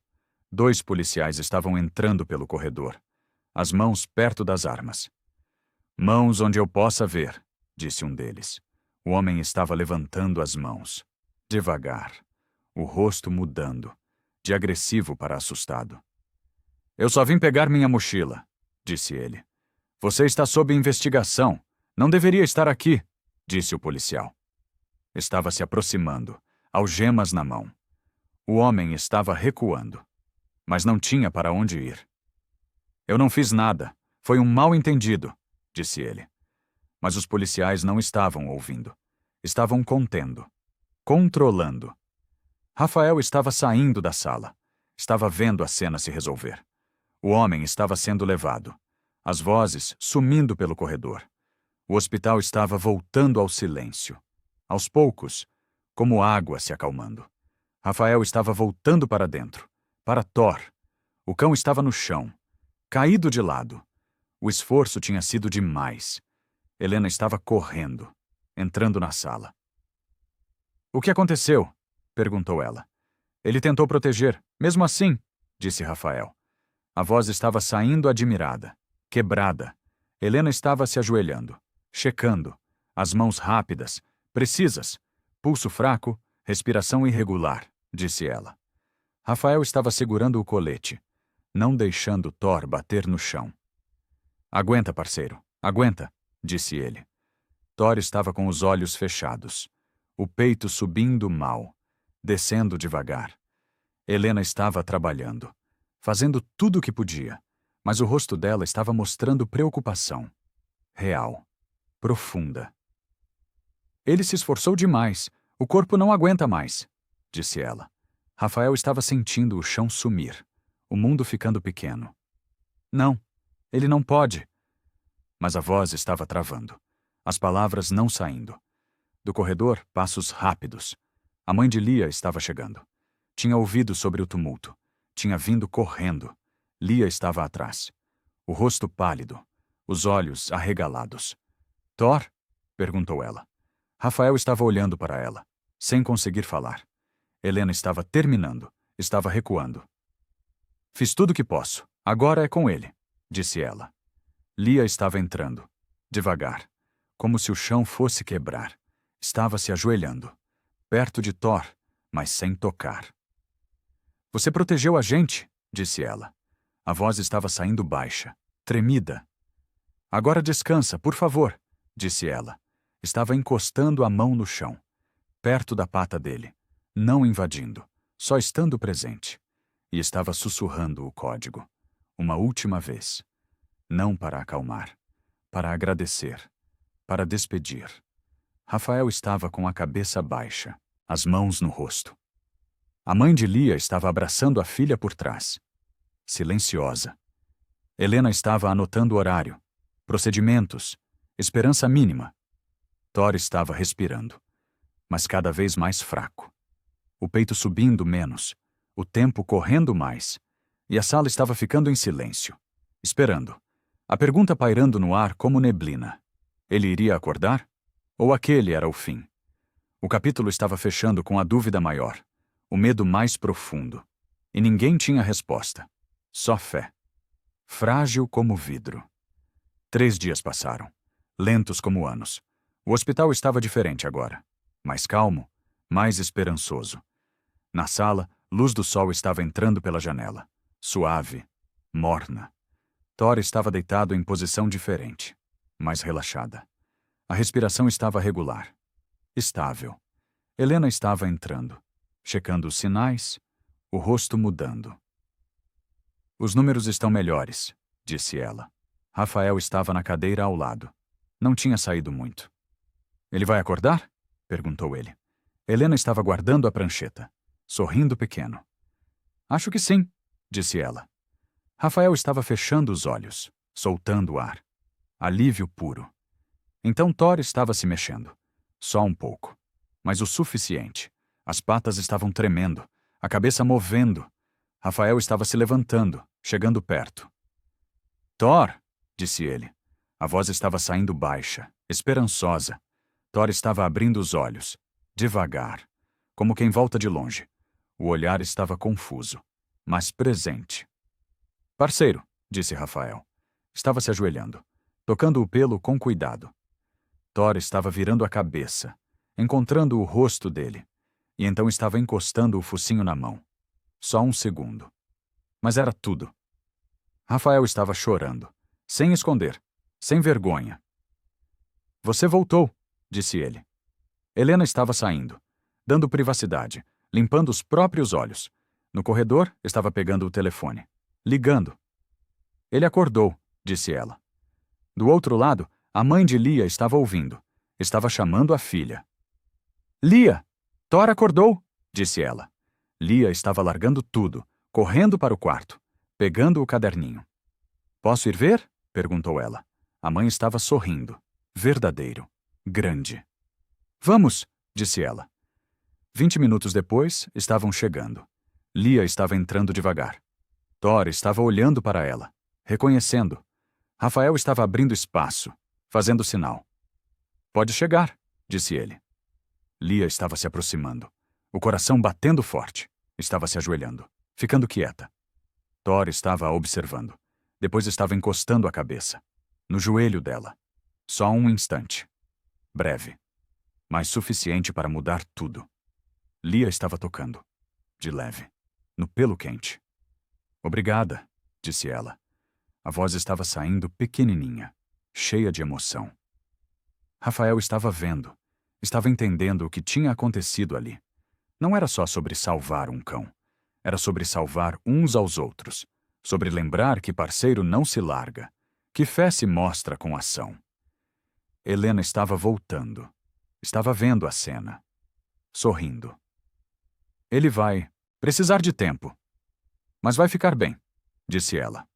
2 policiais estavam entrando pelo corredor, as mãos perto das armas. Mãos onde eu possa ver, disse um deles. O homem estava levantando as mãos. Devagar, o rosto mudando, de agressivo para assustado. Eu só vim pegar minha mochila, disse ele. Você está sob investigação. Não deveria estar aqui, disse o policial. Estava se aproximando, algemas na mão. O homem estava recuando, mas não tinha para onde ir. Eu não fiz nada. Foi um mal-entendido, disse ele. Mas os policiais não estavam ouvindo. Estavam contendo, controlando. Rafael estava saindo da sala. Estava vendo a cena se resolver. O homem estava sendo levado. As vozes sumindo pelo corredor. O hospital estava voltando ao silêncio. Aos poucos, como água se acalmando. Rafael estava voltando para dentro, para Thor. O cão estava no chão, caído de lado. O esforço tinha sido demais. Helena estava correndo, entrando na sala. O que aconteceu? Perguntou ela. Ele tentou proteger. Mesmo assim, disse Rafael. A voz estava saindo admirada, quebrada. Helena estava se ajoelhando, checando, as mãos rápidas, precisas, pulso fraco, respiração irregular, disse ela. Rafael estava segurando o colete, não deixando Thor bater no chão. Aguenta, parceiro, aguenta, disse ele. Thor estava com os olhos fechados, o peito subindo mal, descendo devagar. Helena estava trabalhando, fazendo tudo o que podia, mas o rosto dela estava mostrando preocupação. Real, profunda. Ele se esforçou demais. O corpo não aguenta mais, disse ela. Rafael estava sentindo o chão sumir, o mundo ficando pequeno. Não, ele não pode. Mas a voz estava travando, as palavras não saindo. Do corredor, passos rápidos. A mãe de Lia estava chegando. Tinha ouvido sobre o tumulto. Tinha vindo correndo. Lia estava atrás. O rosto pálido, os olhos arregalados. Thor? Perguntou ela. Rafael estava olhando para ela, sem conseguir falar. Helena estava terminando, estava recuando. Fiz tudo o que posso. Agora é com ele, disse ela. Lia estava entrando, devagar, como se o chão fosse quebrar. Estava se ajoelhando, perto de Thor, mas sem tocar. Você protegeu a gente, disse ela. A voz estava saindo baixa, tremida. Agora descansa, por favor, disse ela. Estava encostando a mão no chão, perto da pata dele, não invadindo, só estando presente. E estava sussurrando o código, uma última vez. Não para acalmar, para agradecer, para despedir. Rafael estava com a cabeça baixa, as mãos no rosto. A mãe de Lia estava abraçando a filha por trás, silenciosa. Helena estava anotando o horário, procedimentos, esperança mínima. Thor estava respirando, mas cada vez mais fraco. O peito subindo menos, o tempo correndo mais, e a sala estava ficando em silêncio, esperando. A pergunta pairando no ar como neblina. Ele iria acordar? Ou aquele era o fim? O capítulo estava fechando com a dúvida maior, o medo mais profundo. E ninguém tinha resposta. Só fé. Frágil como vidro. 3 dias passaram, lentos como anos. O hospital estava diferente agora. Mais calmo, mais esperançoso. Na sala, luz do sol estava entrando pela janela. Suave, morna. Thor estava deitado em posição diferente, mais relaxada. A respiração estava regular, estável. Helena estava entrando, checando os sinais, o rosto mudando. Os números estão melhores, disse ela. Rafael estava na cadeira ao lado. Não tinha saído muito. Ele vai acordar? Perguntou ele. Helena estava guardando a prancheta, sorrindo pequeno. Acho que sim, disse ela. Rafael estava fechando os olhos, soltando o ar. Alívio puro. Então Thor estava se mexendo. Só um pouco. Mas o suficiente. As patas estavam tremendo, a cabeça movendo. Rafael estava se levantando, chegando perto. Thor, disse ele. A voz estava saindo baixa, esperançosa. Thor estava abrindo os olhos, devagar, como quem volta de longe. O olhar estava confuso, mas presente. Parceiro, disse Rafael. Estava se ajoelhando, tocando o pelo com cuidado. Thor estava virando a cabeça, encontrando o rosto dele, e então estava encostando o focinho na mão. Só um segundo. Mas era tudo. Rafael estava chorando, sem esconder, sem vergonha. Você voltou, disse ele. Helena estava saindo, dando privacidade, limpando os próprios olhos. No corredor, estava pegando o telefone, ligando. Ele acordou, disse ela. Do outro lado, a mãe de Lia estava ouvindo. Estava chamando a filha. Lia! Thor acordou, disse ela. Lia estava largando tudo, correndo para o quarto, pegando o caderninho. Posso ir ver? Perguntou ela. A mãe estava sorrindo. Verdadeiro. Grande. Vamos, disse ela. 20 minutos depois, estavam chegando. Lia estava entrando devagar. Thor estava olhando para ela, reconhecendo. Rafael estava abrindo espaço, fazendo sinal. Pode chegar, disse ele. Lia estava se aproximando, o coração batendo forte. Estava se ajoelhando, ficando quieta. Thor estava a observando. Depois estava encostando a cabeça, no joelho dela. Só um instante. Breve. Mas suficiente para mudar tudo. Lia estava tocando, de leve, no pelo quente. Obrigada, disse ela. A voz estava saindo pequenininha, cheia de emoção. Rafael estava vendo, estava entendendo o que tinha acontecido ali. Não era só sobre salvar um cão. Era sobre salvar uns aos outros. Sobre lembrar que parceiro não se larga, que fé se mostra com ação. Helena estava voltando. Estava vendo a cena. Sorrindo. Ele vai precisar de tempo. Mas vai ficar bem, disse ela.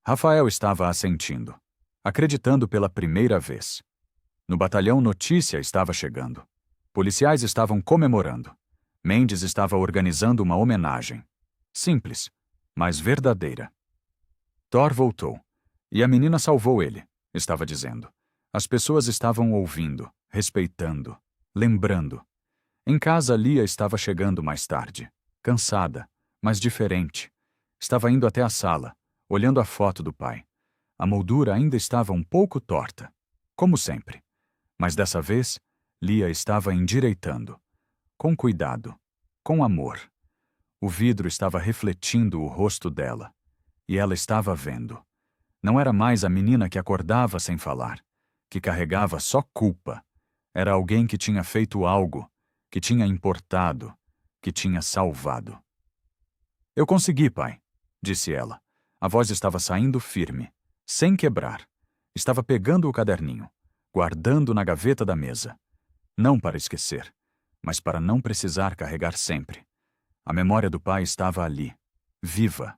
Rafael estava assentindo, acreditando pela primeira vez. No batalhão, notícia estava chegando. Policiais estavam comemorando. Mendes estava organizando uma homenagem. Simples, mas verdadeira. Thor voltou. E a menina salvou ele, estava dizendo. As pessoas estavam ouvindo, respeitando, lembrando. Em casa, Lia estava chegando mais tarde, cansada, mas diferente. Estava indo até a sala, olhando a foto do pai. A moldura ainda estava um pouco torta, como sempre. Mas dessa vez, Lia estava endireitando. Com cuidado, com amor. O vidro estava refletindo o rosto dela. E ela estava vendo. Não era mais a menina que acordava sem falar, que carregava só culpa. Era alguém que tinha feito algo, que tinha importado, que tinha salvado. Eu consegui, pai, disse ela. A voz estava saindo firme, sem quebrar. Estava pegando o caderninho, guardando na gaveta da mesa. Não para esquecer, mas para não precisar carregar sempre. A memória do pai estava ali, viva,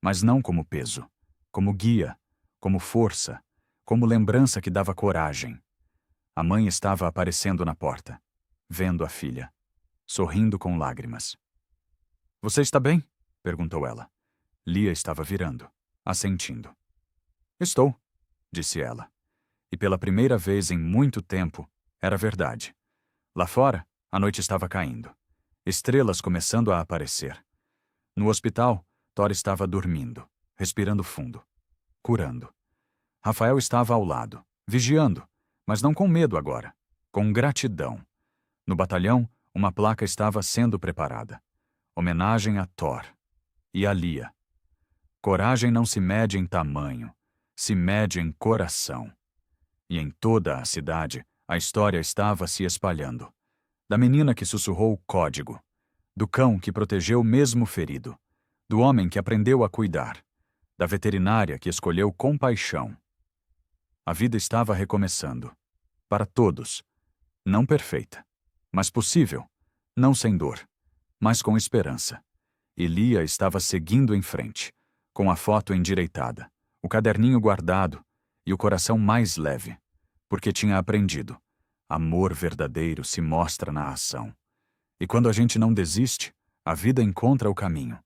mas não como peso, como guia, como força, como lembrança que dava coragem. A mãe estava aparecendo na porta, vendo a filha, sorrindo com lágrimas. Você está bem? Perguntou ela. Lia estava virando, assentindo. Estou, disse ela. E pela primeira vez em muito tempo, era verdade. Lá fora, a noite estava caindo. Estrelas começando a aparecer. No hospital, Thor estava dormindo, respirando fundo, curando. Rafael estava ao lado, vigiando, mas não com medo agora, com gratidão. No batalhão, uma placa estava sendo preparada. Homenagem a Thor e a Lia. Coragem não se mede em tamanho, se mede em coração. E em toda a cidade, a história estava se espalhando. Da menina que sussurrou o código, do cão que protegeu mesmo ferido, do homem que aprendeu a cuidar, da veterinária que escolheu compaixão. A vida estava recomeçando. Para todos. Não perfeita, mas possível. Não sem dor, mas com esperança. E Lia estava seguindo em frente, com a foto endireitada, o caderninho guardado e o coração mais leve, porque tinha aprendido. Amor verdadeiro se mostra na ação. E quando a gente não desiste, a vida encontra o caminho.